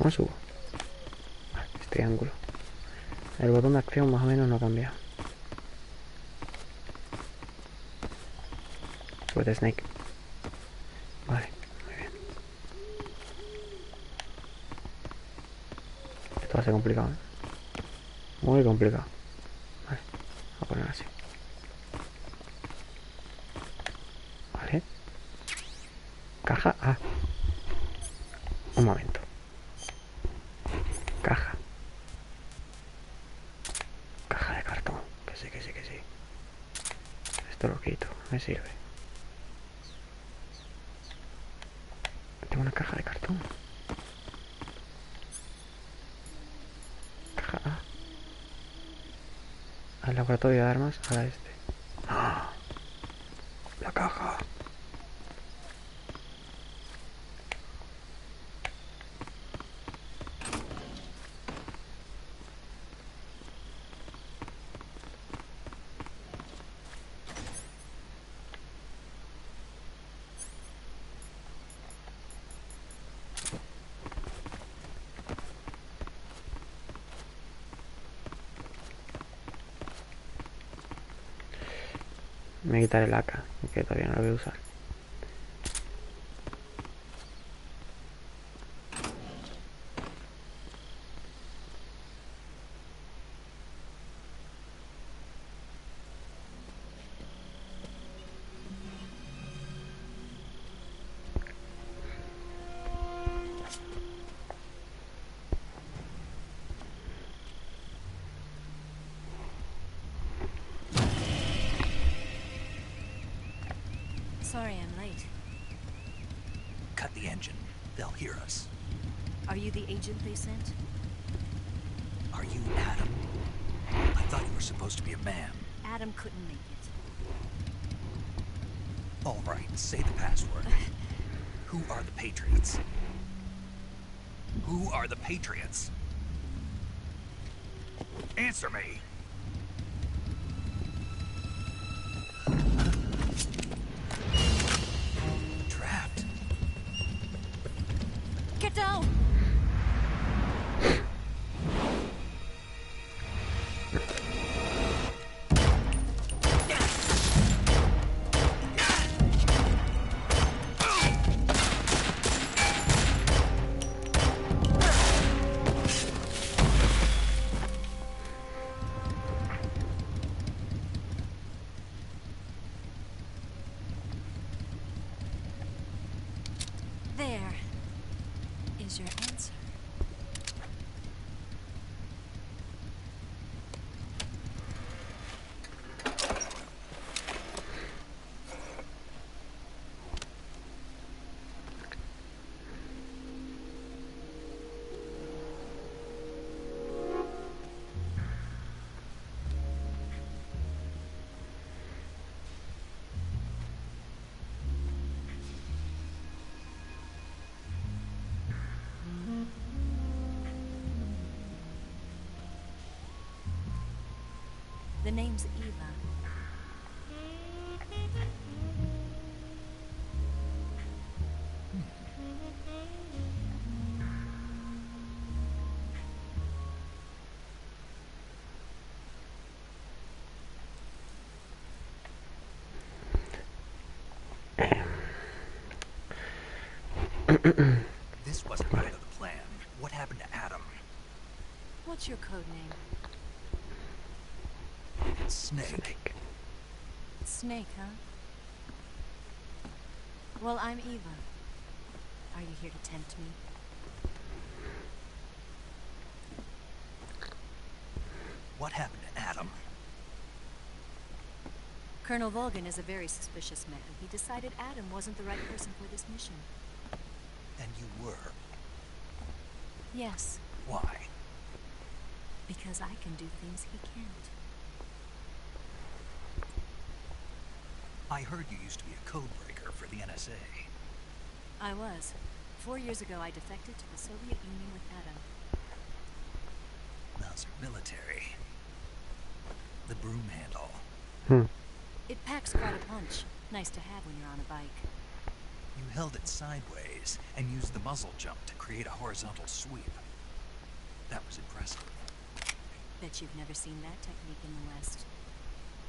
¿Cómo subo? Vale, es triángulo. El botón de acción más o menos no ha cambiado. Suerte, Snake. Vale, muy bien. Esto va a ser complicado, ¿eh? Muy complicado. Vale, voy a poner así. Vale. Caja. Ah. Un momento. Caja. Caja de cartón. Que sí, que sí, que sí. Esto lo quito. Me sirve. Tengo una caja de cartón. Caja A. Al laboratorio de armas. A este. ¡Ah! La caja. Me voy a quitar el AK, que todavía no lo voy a usar. Sorry I'm late. Cut the engine. They'll hear us. Are you the agent they sent? Are you Adam? I thought you were supposed to be a man. Adam couldn't make it. All right, say the password. Who are the Patriots? Who are the Patriots? Answer me! Trapped. Get down! There is your answer. The name's Eva. This wasn't part of the plan. What happened to Adam? What's your code name? Snake. Snake, huh? Well, I'm Eva. Are you here to tempt me? What happened to Adam? Colonel Volgan is a very suspicious man. He decided Adam wasn't the right person for this mission. And you were. Yes, Why? because I can do things he can't. I heard you used to be a code breaker for the NSA. I was. 4 years ago, I defected to the Soviet Union with Adam. Those are military. The broom handle. It packs quite a punch. Nice to have when you're on a bike. You held it sideways and used the muzzle jump to create a horizontal sweep. That was impressive. Bet you've never seen that technique in the West.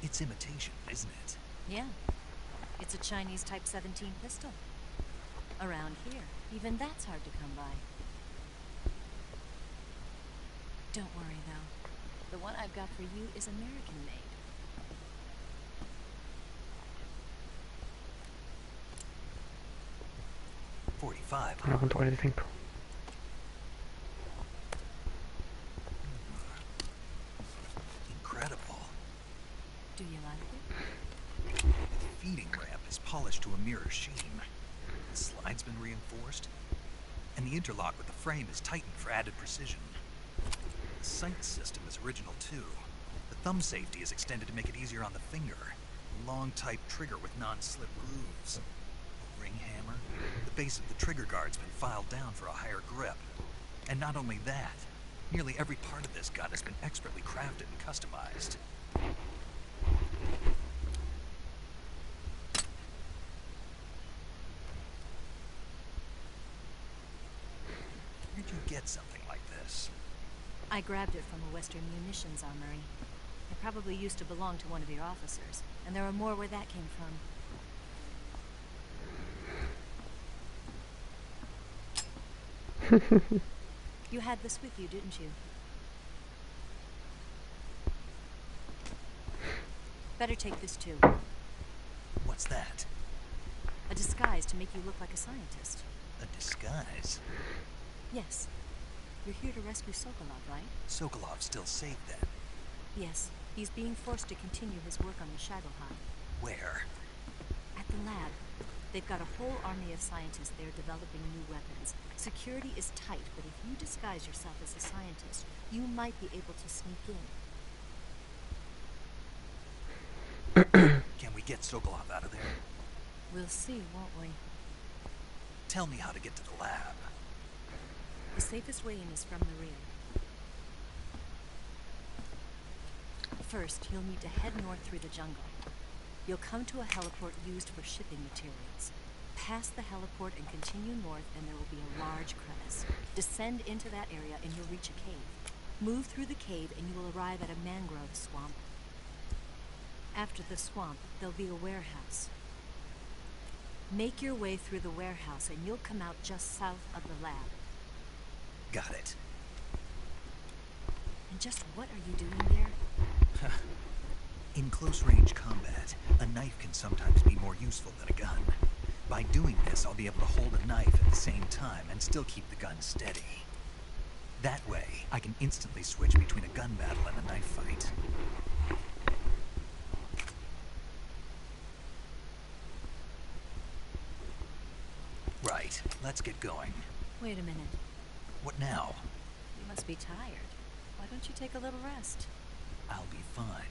It's imitation, isn't it? Yeah. It's a Chinese Type 17 pistol. Around here, even that's hard to come by. Don't worry, though. The one I've got for you is American-made. Ahora con toques de 5. Incredible. Do you like it? The feeding ramp is polished to a mirror sheen. The slide's been reinforced, and the interlock with the frame is tightened for added precision. The sight system is original too. The thumb safety is extended to make it easier on the finger. A long type trigger with non-slip grooves. A ring hammer. The base of the trigger guard's been filed down for a higher grip. And not only that, nearly every part of this gun has been expertly crafted and customized. Where'd you get something like this? I grabbed it from a Western munitions armory. It probably used to belong to one of your officers, and there are more where that came from. You had this with you, didn't you? Better take this too. What's that? A disguise to make you look like a scientist. A disguise? Yes. You're here to rescue Sokolov, right? Sokolov's still safe then? Yes. He's being forced to continue his work on the Shagohai. Where? At the lab. They've got a whole army of scientists there developing new weapons. Security is tight, but if you disguise yourself as a scientist, you might be able to sneak in. Can we get Sokolov out of there? We'll see, won't we? Tell me how to get to the lab. The safest way in is from the rear. First, you'll need to head north through the jungle. You'll come to a heliport used for shipping materials. Pass the heliport and continue north, and there will be a large crevice. Descend into that area and you'll reach a cave. Move through the cave and you will arrive at a mangrove swamp. After the swamp, there'll be a warehouse. Make your way through the warehouse and you'll come out just south of the lab. Got it. And just what are you doing there? In close-range combat, a knife can sometimes be more useful than a gun. By doing this, I'll be able to hold a knife at the same time and still keep the gun steady. That way, I can instantly switch between a gun battle and a knife fight. Right, let's get going. Wait a minute. What now? You must be tired. Why don't you take a little rest? I'll be fine.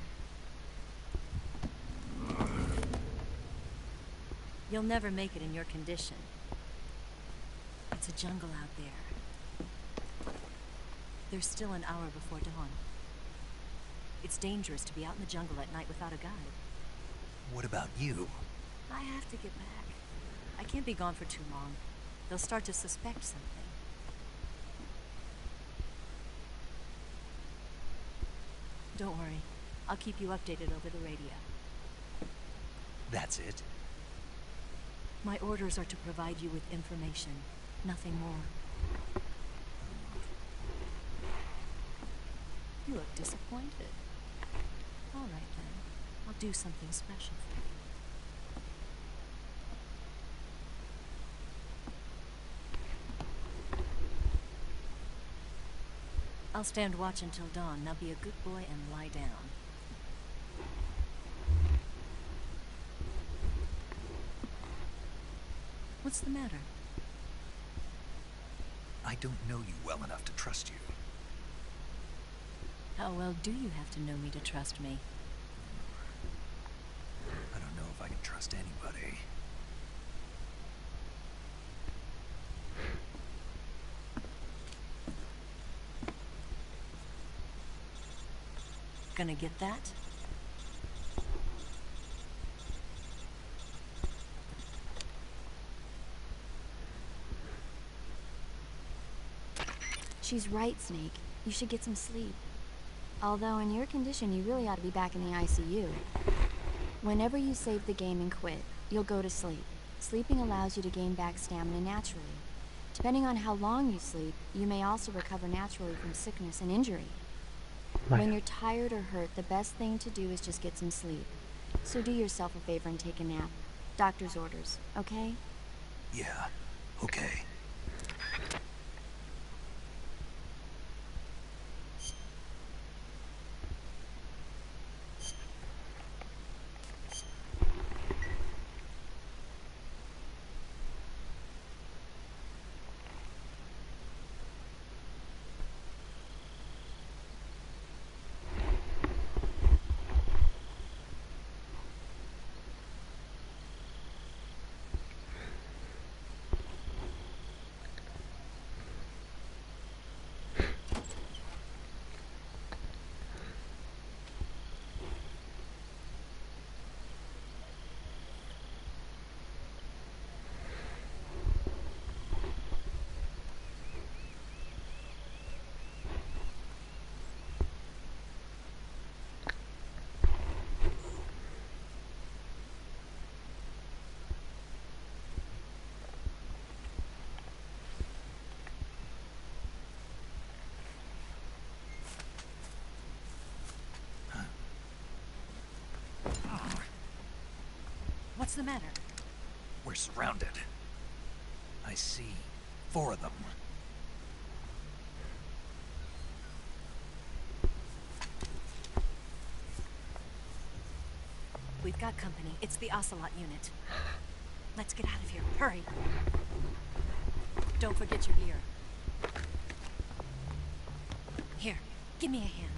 You'll never make it in your condition. It's a jungle out there. There's still an hour before dawn. It's dangerous to be out in the jungle at night without a guide. What about you? I have to get back. I can't be gone for too long. They'll start to suspect something. Don't worry. I'll keep you updated over the radio. That's it? My orders are to provide you with information, nothing more. You look disappointed. All right then. I'll do something special for you. I'll stand watch until dawn. Now be a good boy and lie down. What's the matter? I don't know you well enough to trust you. How well do you have to know me to trust me? I don't know if I can trust anybody. Gonna get that? She's right, Snake. You should get some sleep. Although in your condition, you really ought to be back in the ICU. Whenever you save the game and quit, you'll go to sleep. Sleeping allows you to gain back stamina naturally. Depending on how long you sleep, you may also recover naturally from sickness and injury. When you're tired or hurt, the best thing to do is just get some sleep. So do yourself a favor and take a nap. Doctor's orders, okay? Yeah, okay. What's the matter? We're surrounded. I see 4 of them. We've got company. It's the Ocelot unit. Let's get out of here. Hurry. Don't forget your gear. Here, give me a hand.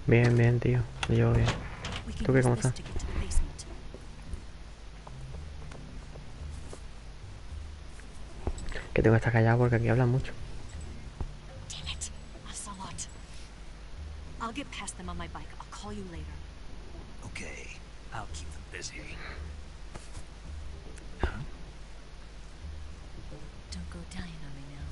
Bien, bien, tío. Lo llevo bien. ¿Tú qué, cómo estás? Que tengo que estar callado porque aquí hablan mucho. Damn it, Ocelot. I'll get past them on my bike. I'll call you later. Okay, I'll keep them busy. Don't go dying on me now.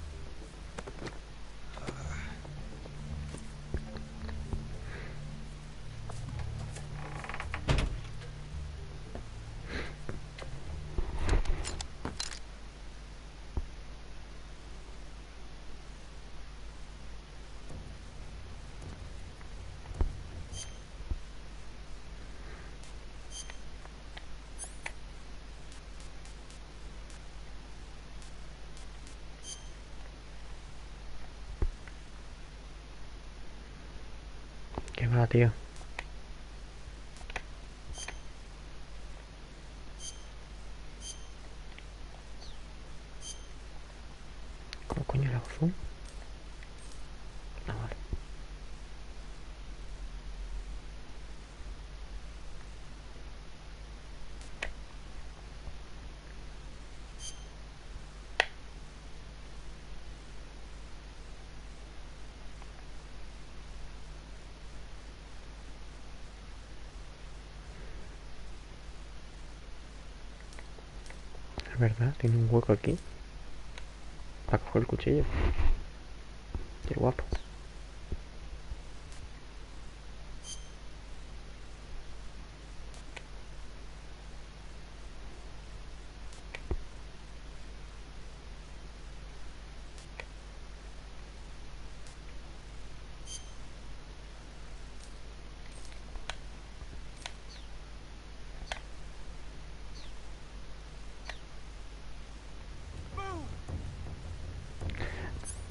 Qué va, tío. ¿Cómo coño la hago zoom? Ah, vale. Es verdad, tiene un hueco aquí para coger el cuchillo. Qué guapo.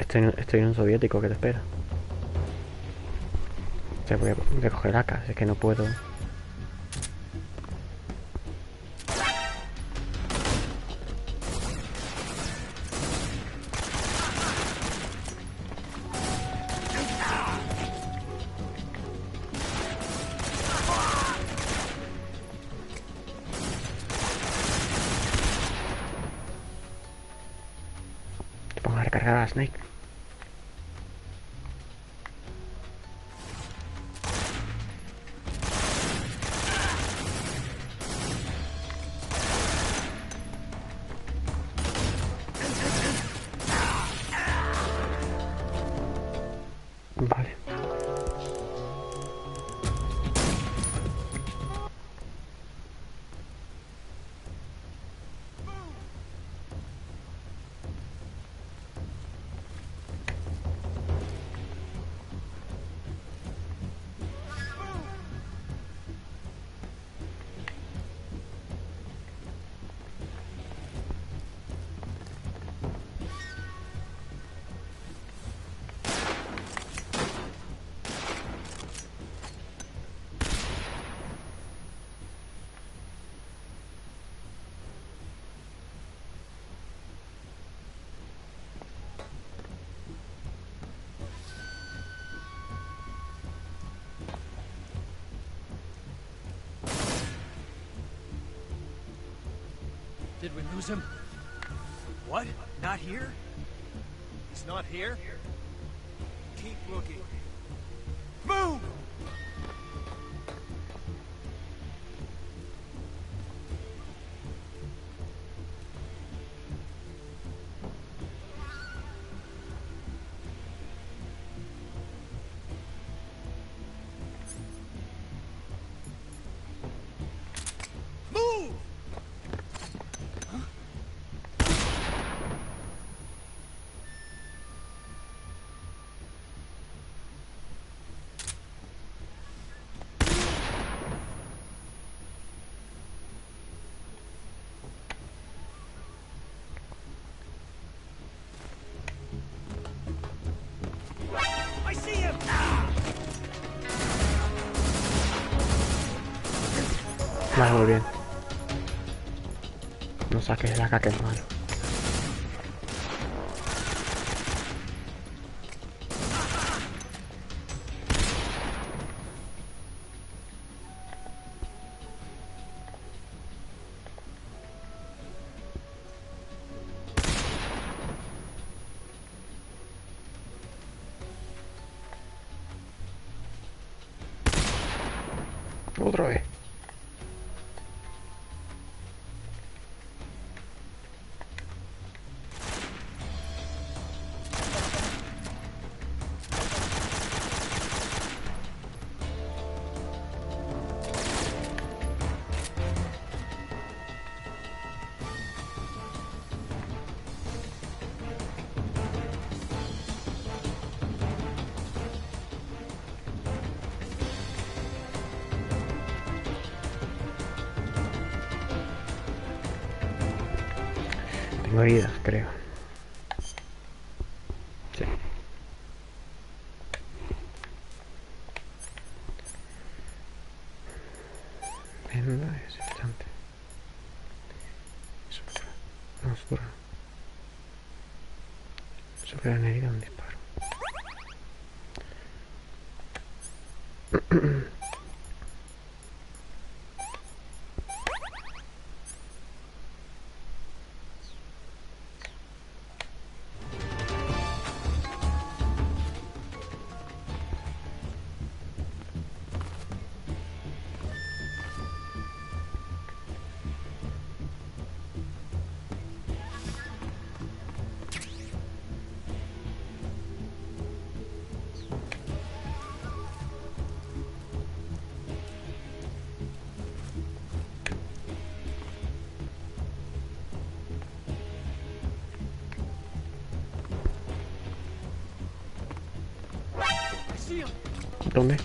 Estoy en un soviético que te espera. O sea, voy a coger AK, es que no puedo. Te pongo a recargar a Snake. Did we lose him? What? Not here? He's not here? Keep looking. Move! Vale, muy bien. No saques la caca, es malo. Otra vez. Tengo heridas, creo. Sí. Venga, es bastante. No, oscura. Sufre una herida, un disparo. ¿Dónde?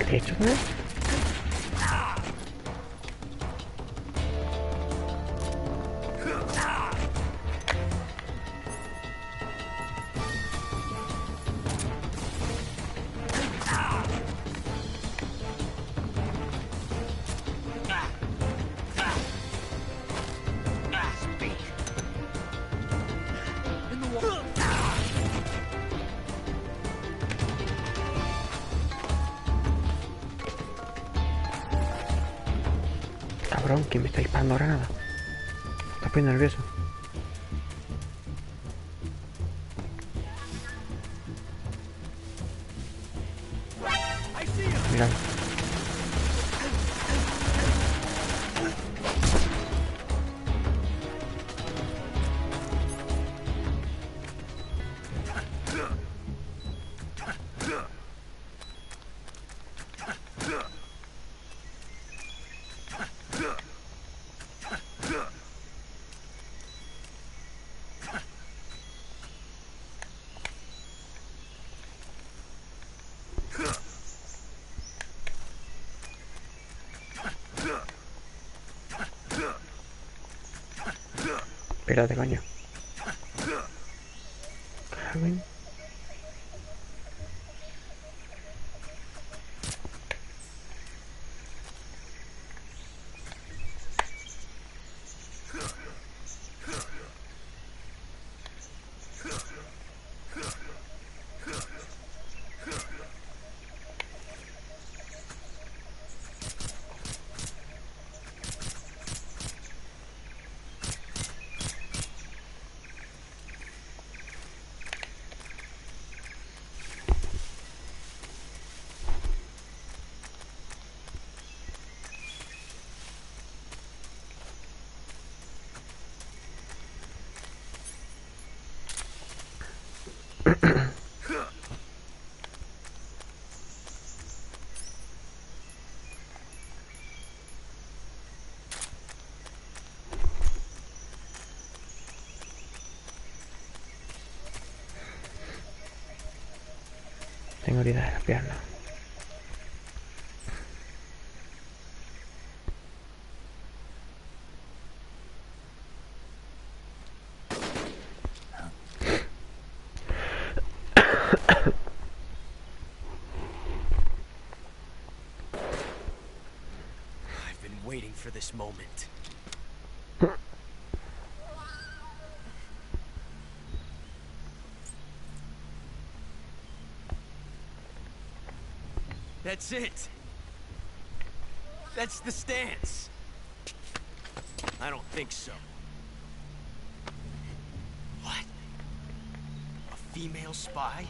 ¿Qué he hecho, no? Cabrón, ¿quién me está disparando ahora nada? Está poniendo nervioso. Mira. Espérate, coño. Carmen. Tengo herida de la pierna. I've been waiting for this moment. That's it. That's the stance. I don't think so. What? A female spy?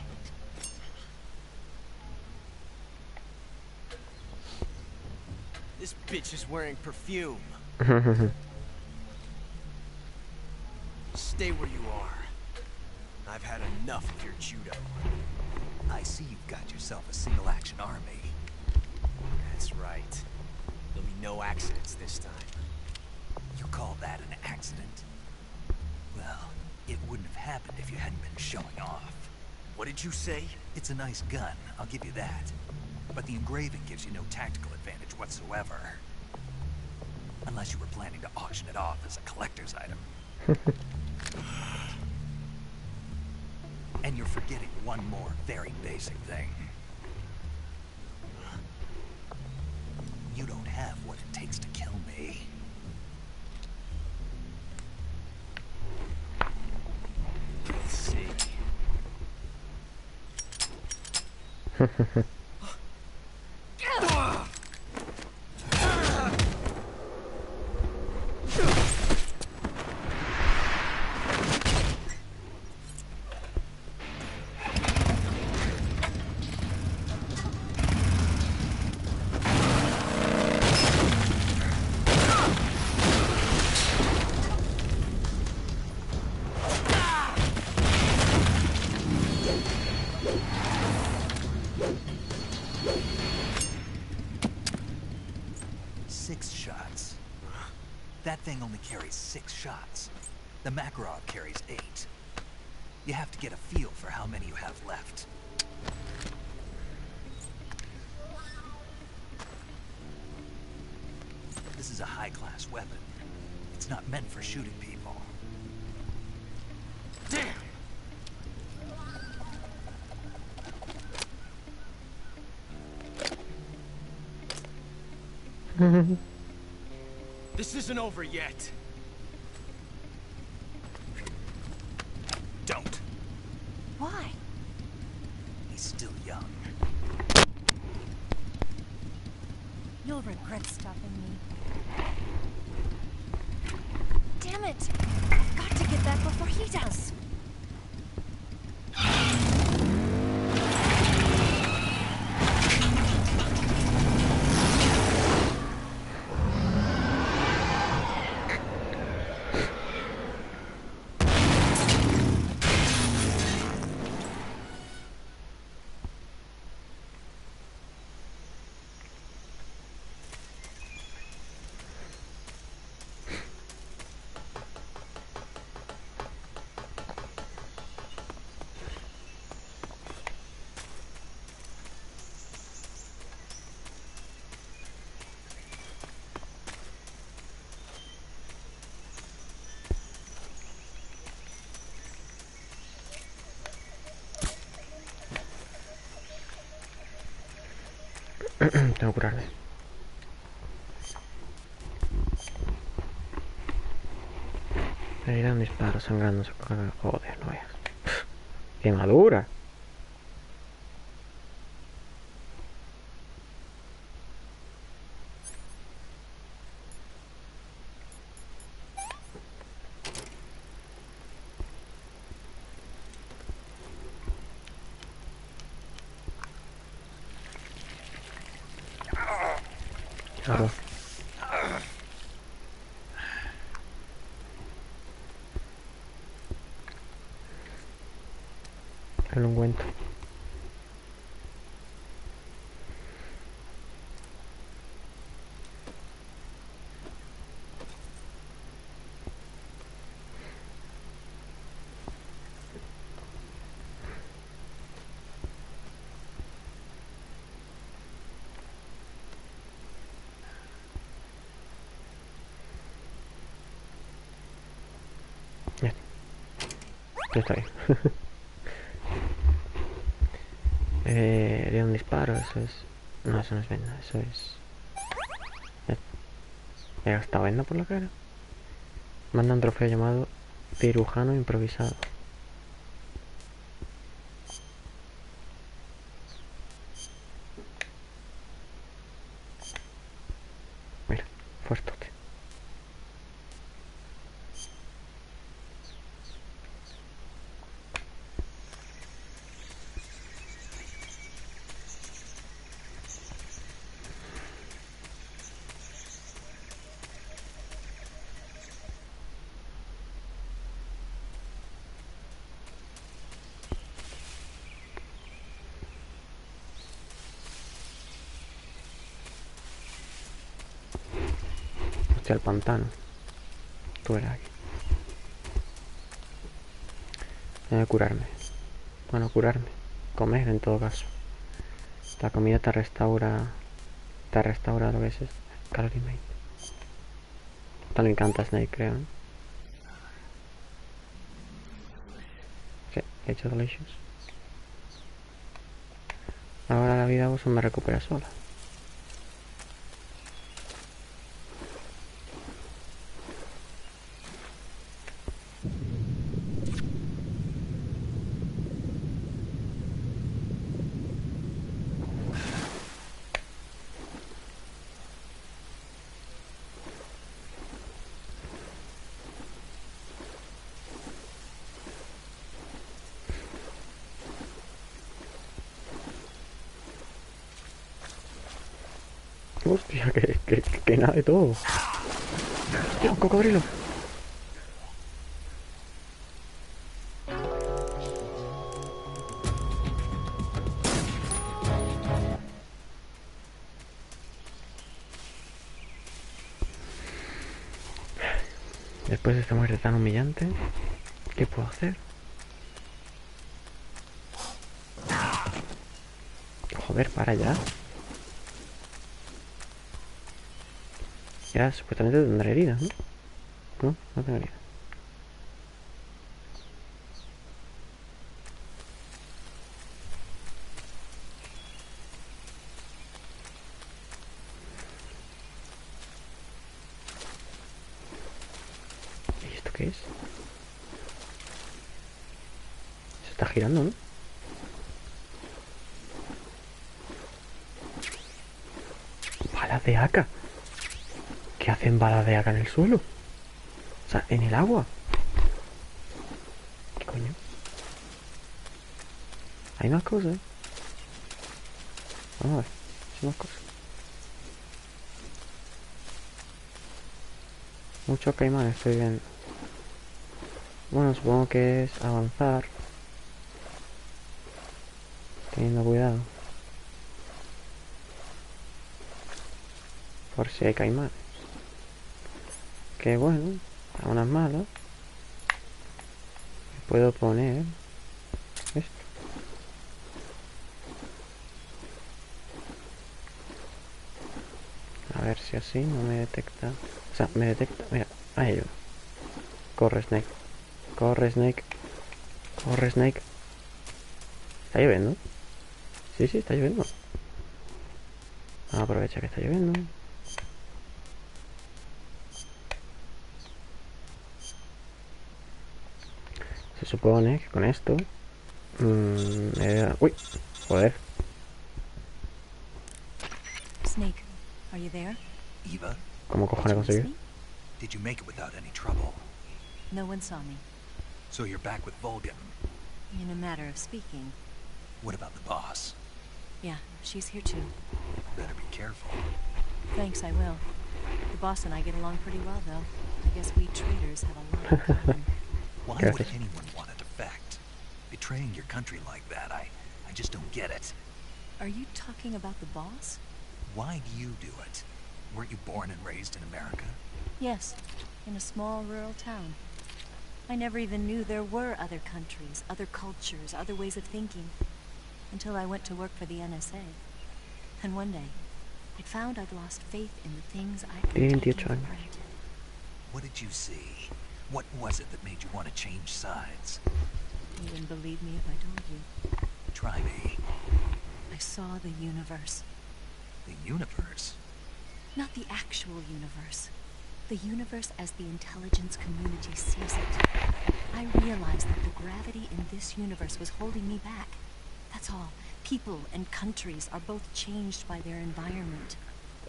This bitch is wearing perfume. Stay where you are. I've had enough of your judo. I see you've got yourself a single-action army. That's right. There'll be no accidents this time. You call that an accident? Well, it wouldn't have happened if you hadn't been showing off. What did you say? It's a nice gun, I'll give you that. But the engraving gives you no tactical advantage whatsoever. Unless you were planning to auction it off as a collector's item. And you're forgetting one more very basic thing. You don't have what it takes to kill me. Let's see. That thing only carries 6 shots. The Makarov carries 8. You have to get a feel for how many you have left. This is a high-class weapon. It's not meant for shooting people. Damn! This isn't over yet. Don't. Why? He's still young. You'll regret stopping me. Damn it! I've got to get back before he does. Tengo que curarme. Herida un disparo, sangrando, se caga. Joder, no veas. Quemadura. Claro. El ungüento. Ya está bien. Haría un disparo, eso es... No, eso no es venda, eso es... He gastado venda por la cara. Manda un trofeo llamado cirujano improvisado. Mira, fuertote. Hostia, el pantano. Tú eras aquí. Tengo que curarme. Bueno, curarme. Comer en todo caso. La comida te restaura. Te restaura lo que es Calorie Mate. Esto le encanta a Snake, creo, ¿no? Sí, he hecho delicious. Ahora la vida vos me recupera sola. Hostia, que nada de todo. Hostia, un cocodrilo. Después de esta muerte tan humillante, ¿qué puedo hacer? Joder, para ya. Ya supuestamente tendré heridas, ¿no? No, no tengo heridas. ¿Y esto qué es? Se está girando, ¿no? Balas de AK. ¿Qué hacen balas de AK en el suelo? O sea, en el agua. ¿Qué coño? Hay más cosas. Vamos a ver. Hay más cosas. Mucho caimán estoy viendo. Bueno, supongo que es avanzar. Teniendo cuidado. Por si hay caimanes. Que bueno, a unas malas. Puedo poner esto. A ver si así no me detecta. O sea, me detecta. Mira, ahí hay uno. Corre, Snake. Corre, Snake. Corre, Snake. ¿Está lloviendo? Sí, está lloviendo. Aprovecha que está lloviendo. Se supone que con esto... uy, joder. Snake, are you there? Eva, ¿Cómo cojones conseguir? did you make it without any trouble? No one saw me. So you're back with Vulcan. In a matter of speaking. What about the boss? Yeah, she's here too. Better be careful. Thanks, I will. The boss and I get along pretty well, though. I guess we traders have a lot in common. Why would anyone want to defect? Betraying your country like that, I just don't get it. Are you talking about the boss? Why do you do it? Weren't you born and raised in America? Yes, in a small rural town. I never even knew there were other countries, other cultures, other ways of thinking, until I went to work for the NSA. And one day, I found I'd lost faith in the things I'd been taking for granted. What did you see? What was it that made you want to change sides? You wouldn't believe me if I told you. Try me. I saw the universe. The universe? Not the actual universe. The universe as the intelligence community sees it. I realized that the gravity in this universe was holding me back. That's all. People and countries are both changed by their environment.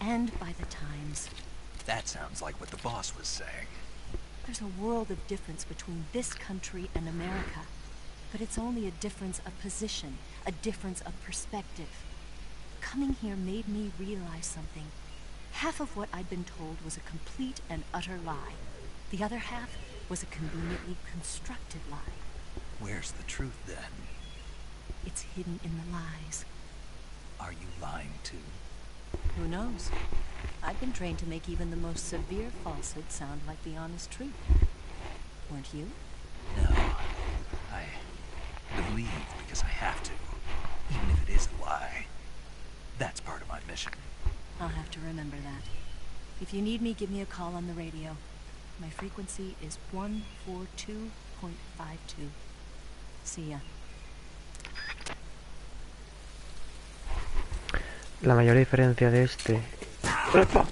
And by the times. That sounds like what the boss was saying. There's a world of difference between this country and America. But it's only a difference of position, a difference of perspective. Coming here made me realize something. Half of what I'd been told was a complete and utter lie. The other half was a conveniently constructed lie. Where's the truth, then? It's hidden in the lies. Are you lying, too? Who knows? I've been trained to make even the most severe falsehood sound like the honest truth. Weren't you? No. I believe because I have to, even if it is a lie. That's part of my mission. I'll have to remember that. If you need me, give me a call on the radio. My frequency is 142.52. See ya. La mayor diferencia de este... ¡Epa!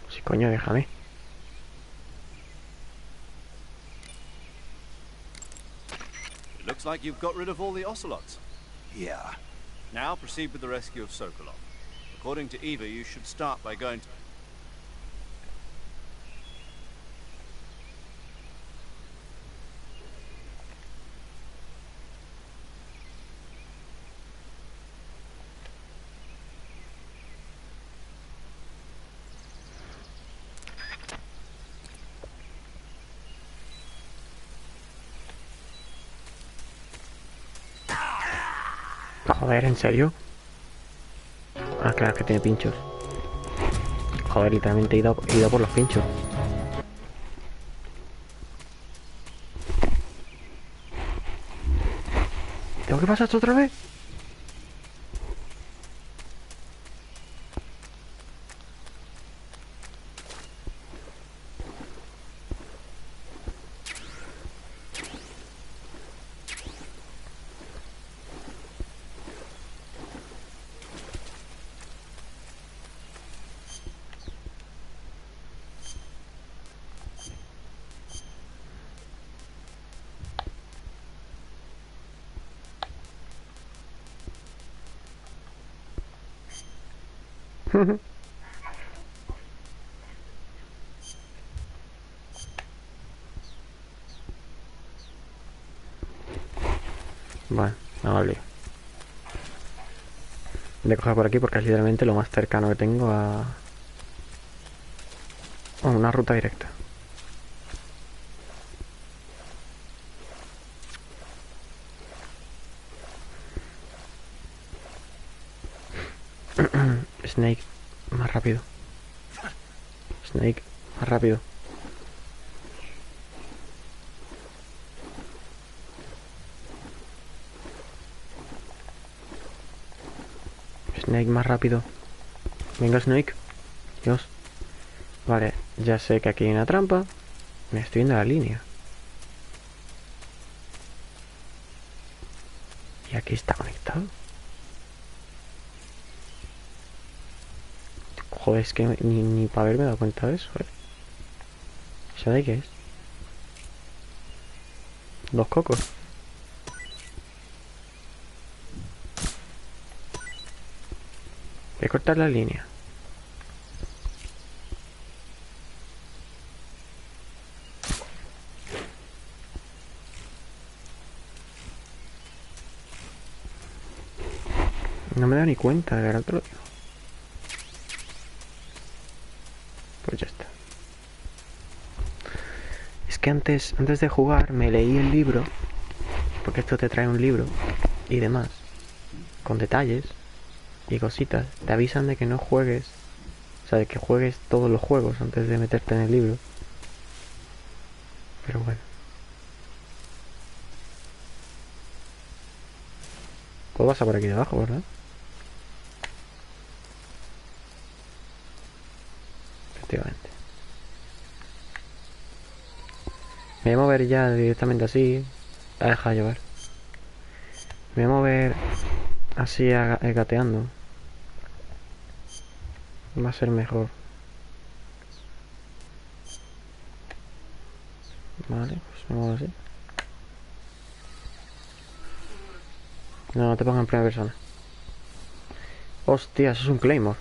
Sí, coño, déjame. It looks like you've got rid of all the ocelots. Yeah. Now proceed with the rescue of Socorro. According to Eva, you should start by going to... Joder, ¿en serio? Ah, claro, que tiene pinchos. Joder, literalmente he ido por los pinchos. ¿Tengo que pasar esto otra vez? Bueno, no vale. Voy a coger por aquí porque es literalmente lo más cercano que tengo a una ruta directa. Snake, más rápido. Snake, más rápido. Snake, más rápido. Venga, Snake. Dios. Vale, ya sé que aquí hay una trampa. Me estoy viendo la línea. Y aquí está conectado. Joder, es que ni para haberme dado cuenta de eso, ¿Sabéis qué es? Dos cocos. Voy a cortar la línea. No me he dado ni cuenta, de verdad te lo digo. Pues ya está. Es que antes de jugar me leí el libro, porque esto te trae un libro y demás, con detalles y cositas. Te avisan de que no juegues, o sea, de que juegues todos los juegos antes de meterte en el libro. Pero bueno. Todo pasa por aquí debajo, ¿verdad? Efectivamente. Me voy a mover ya directamente así. A dejar llevar. Me voy a mover así gateando. Va a ser mejor. Vale, pues me muevo así. No te pongas en primera persona. Hostia, eso es un Claymore.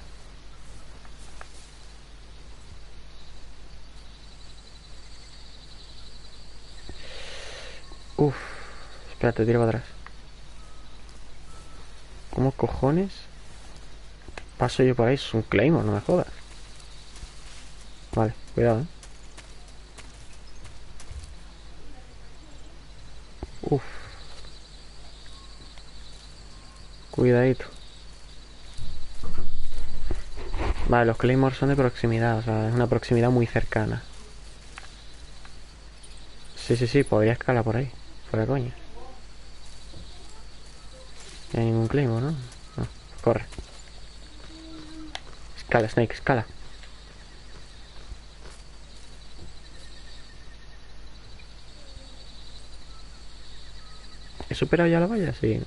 Uf. Espérate, tiro para atrás. ¿Cómo cojones paso yo por ahí? Es un Claymore, no me jodas. Vale, cuidado, Uf. Cuidadito. Vale, los Claymores son de proximidad, o sea, es una proximidad muy cercana. Sí, podría escalar por ahí. Fuera coña. No hay ningún Claymore, ¿no? No, corre. Escala, Snake, escala. ¿He superado ya la valla? Sí.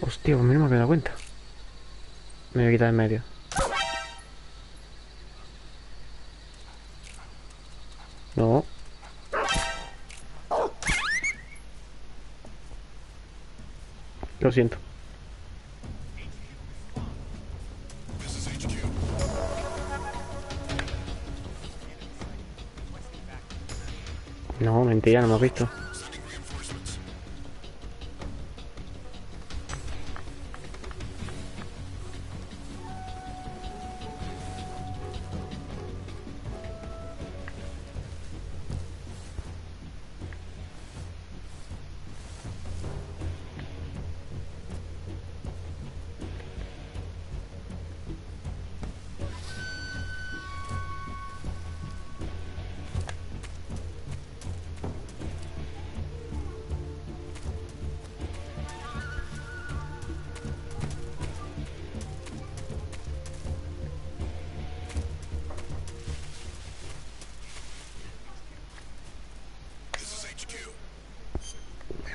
Hostia, pues mira, me he dado cuenta. Me voy a quitar en medio. No. Lo siento. No, mentira, no me has visto.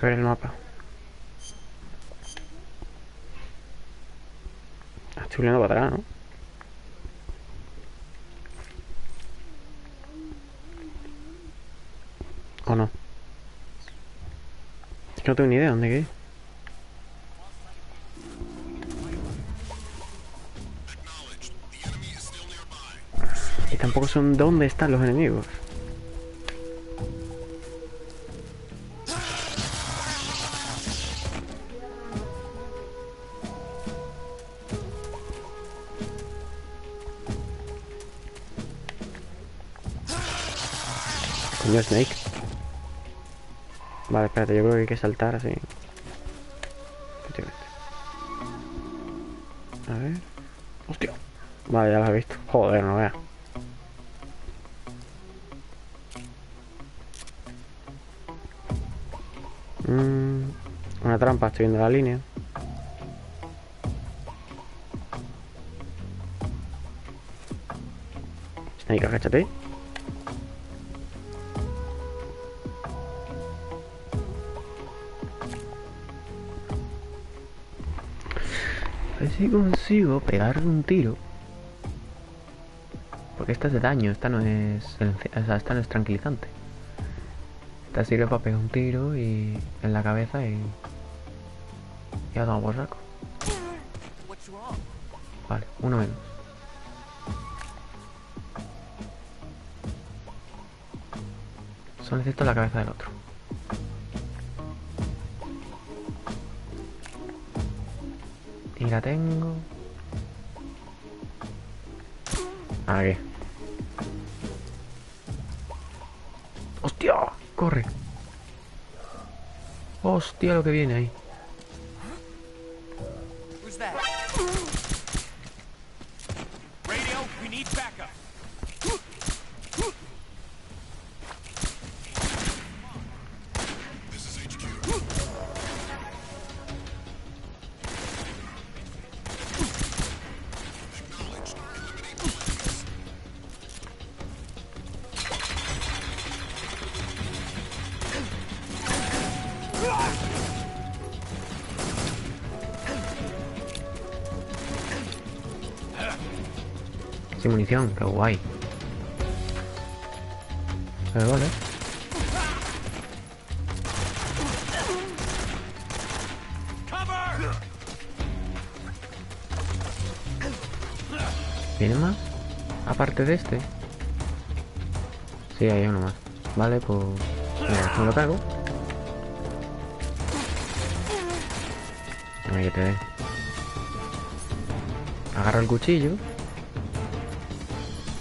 Voy a ver el mapa. Estoy volviendo para atrás, ¿no? ¿O no? Es que no tengo ni idea de dónde quedé. Y tampoco sé dónde están los enemigos. Coño, Snake. Vale, espérate, yo creo que hay que saltar así. A ver. Hostia. Vale, ya lo he visto. Joder, no veas. Una trampa, estoy viendo la línea. Ahí, agáchate. A ver si consigo pegarle un tiro. Porque esta es de daño, esta no es... O sea, esta no es tranquilizante. Esta sirve para pegar un tiro y... en la cabeza y... ya toma por saco. Vale, uno menos. Solo necesito la cabeza del otro. Y la tengo... aquí. ¡Hostia! ¡Corre! ¡Hostia lo que viene ahí! Who's that? Radio, we need backup. This is HQ. Acknowledged. Eliminate planes. Sin munición, qué guay. Vale. ¿Viene más? Aparte de este. Sí, hay uno más. Vale, pues... mira, me lo cargo. Ahí que te dé. Agarro el cuchillo.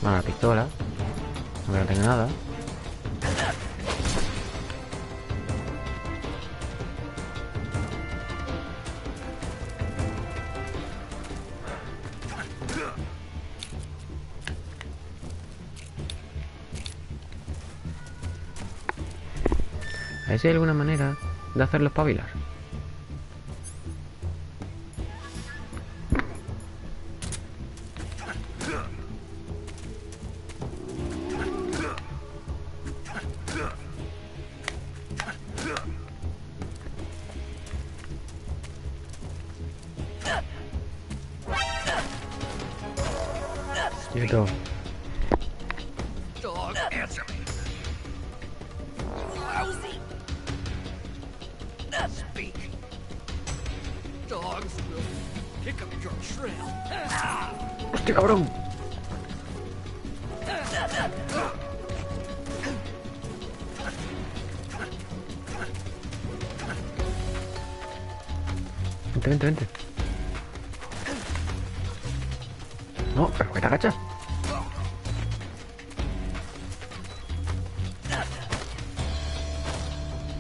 Bueno, la pistola. Aunque no tenga nada. A ver si hay alguna manera de hacerlo espabilar. Quieto. Dog, answer me. Lousy. Speak. Dogs will pick up your trail. ¡Hostia, cabrón! Vente, vente, vente. No, pero que te agachas.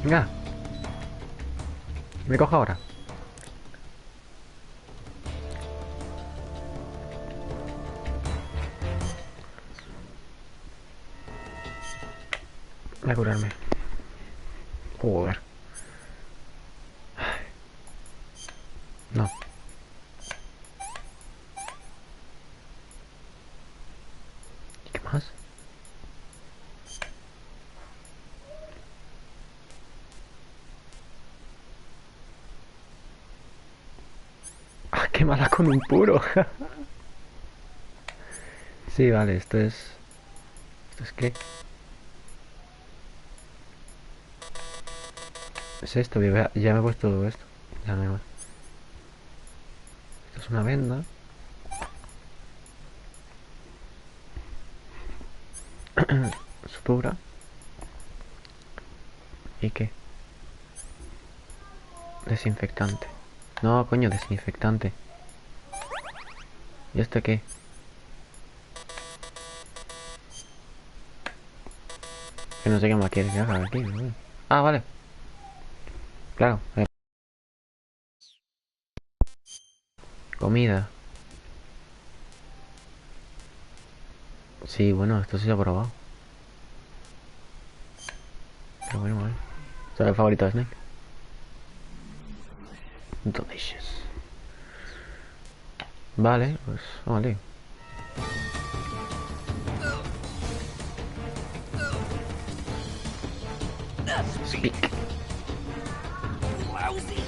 Venga. Me cojo ahora. Voy a curarme. Joder. No. ¿Y qué más? ¡Ah, qué mala con un puro! Sí, vale, esto es... ¿Esto es qué? Es esto, ya me he puesto todo esto. Ya no hay más. Esto es una venda. Sutura. ¿Y qué? Desinfectante. No, coño, desinfectante. ¿Y esto qué? Que no sé qué más quiere que haga aquí, ¿no? Ah, vale. Claro. Comida. Sí, bueno, esto sí se ha probado. Pero bueno, vale. ¿Sabes el favorito de Snake? Delicious. Vale, pues vamos, tío. Speak. Lousy.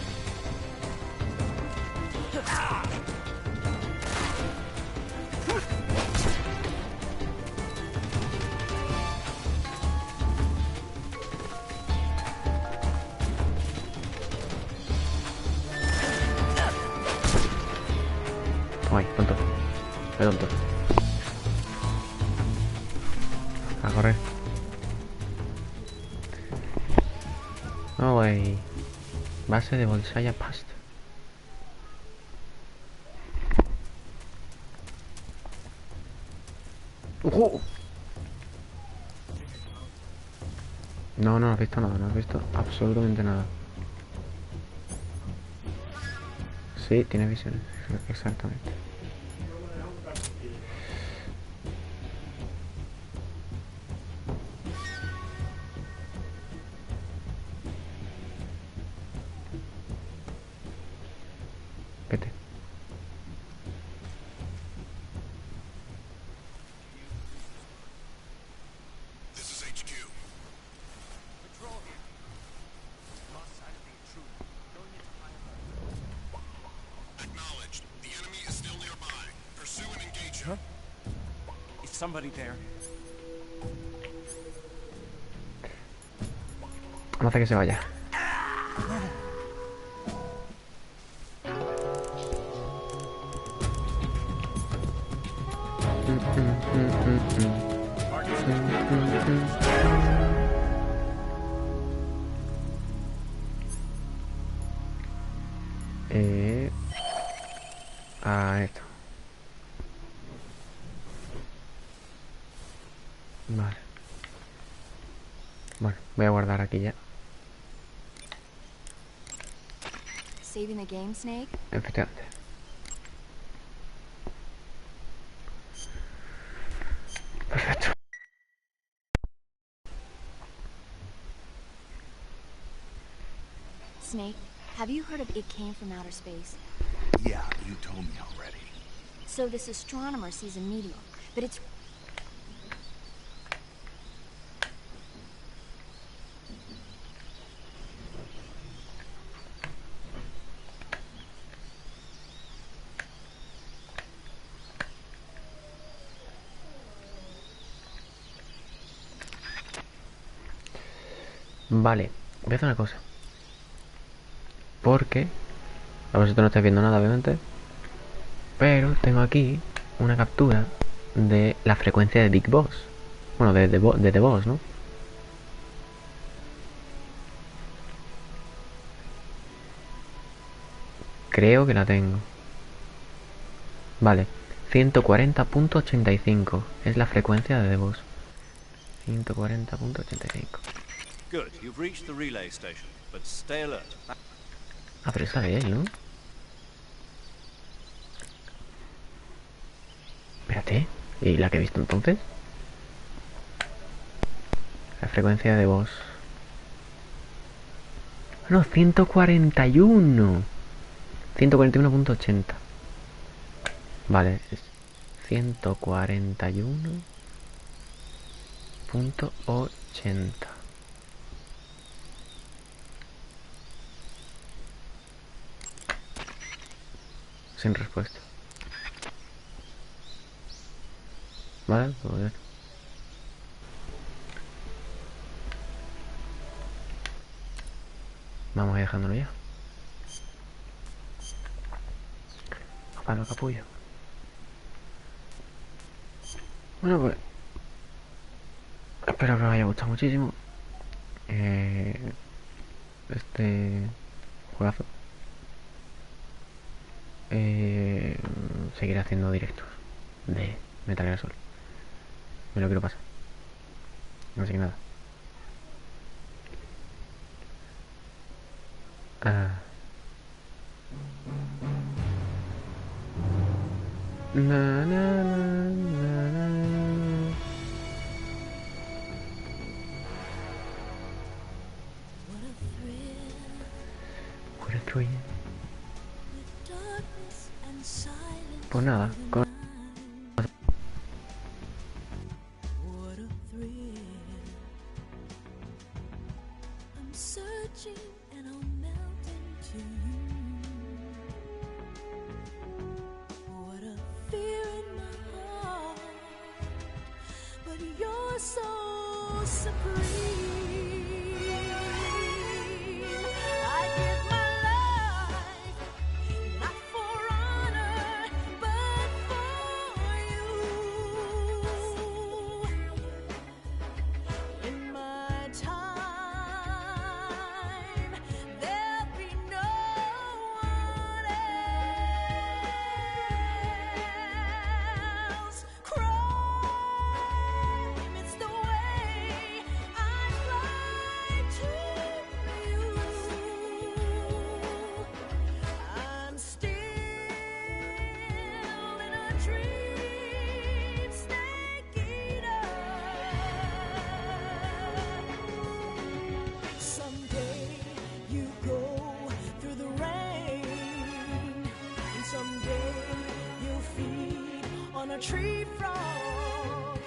Ay, tonto. Qué tonto. A correr. No, güey. Base de bolsalla pasta. No, no has visto nada, no has visto absolutamente nada. Sí, tiene visiones, exactamente. Vete. This is HQ. Patrol here. Lost sight of the intruder. Going into high alert. Acknowledged. The enemy is still nearby. Pursue and engage him. Is somebody there? Vamos a hacer que se vaya. A esto. Vale. Bueno, voy a guardar aquí ya. Saving the game, Snake? Efectivamente. Perfecto. Snake, have you heard of It Came from Outer Space? Yeah, you told me already. So this astronomer sees a meteor, but it's... Vale, voy a hacer una cosa. Porque a vosotros no estáis viendo nada, obviamente. Pero tengo aquí una captura de la frecuencia de Big Boss. Bueno, de The Boss, ¿no? Creo que la tengo. Vale, 140.85 es la frecuencia de The Boss. 140.85. Good. You've reached the relay station, but stay alert. Ah, pero esa de él, ¿no? Espérate. ¿Y la que he visto entonces? La frecuencia de voz. No, 141. 141.80. Vale, es 141.80. Sin respuesta. Vale, pues ya. Vamos a ir dejándolo ya. Para el capullo. Bueno, pues espero que os haya gustado muchísimo este juegazo. Seguiré haciendo directos de Metal Gear Solid. Me lo quiero pasar. Así que nada. Na, na, na, na, na. What a thrill. Pues nada, con so supreme. I give my life, not for honor, but for you. In my time, there'll be no one else. Crime, it's the way I'd like to you. I'm still in a dream, snake eater. Someday you go through the rain, and someday you'll feed on a tree frog.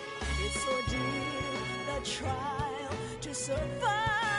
It's ordeal, the trial to survive.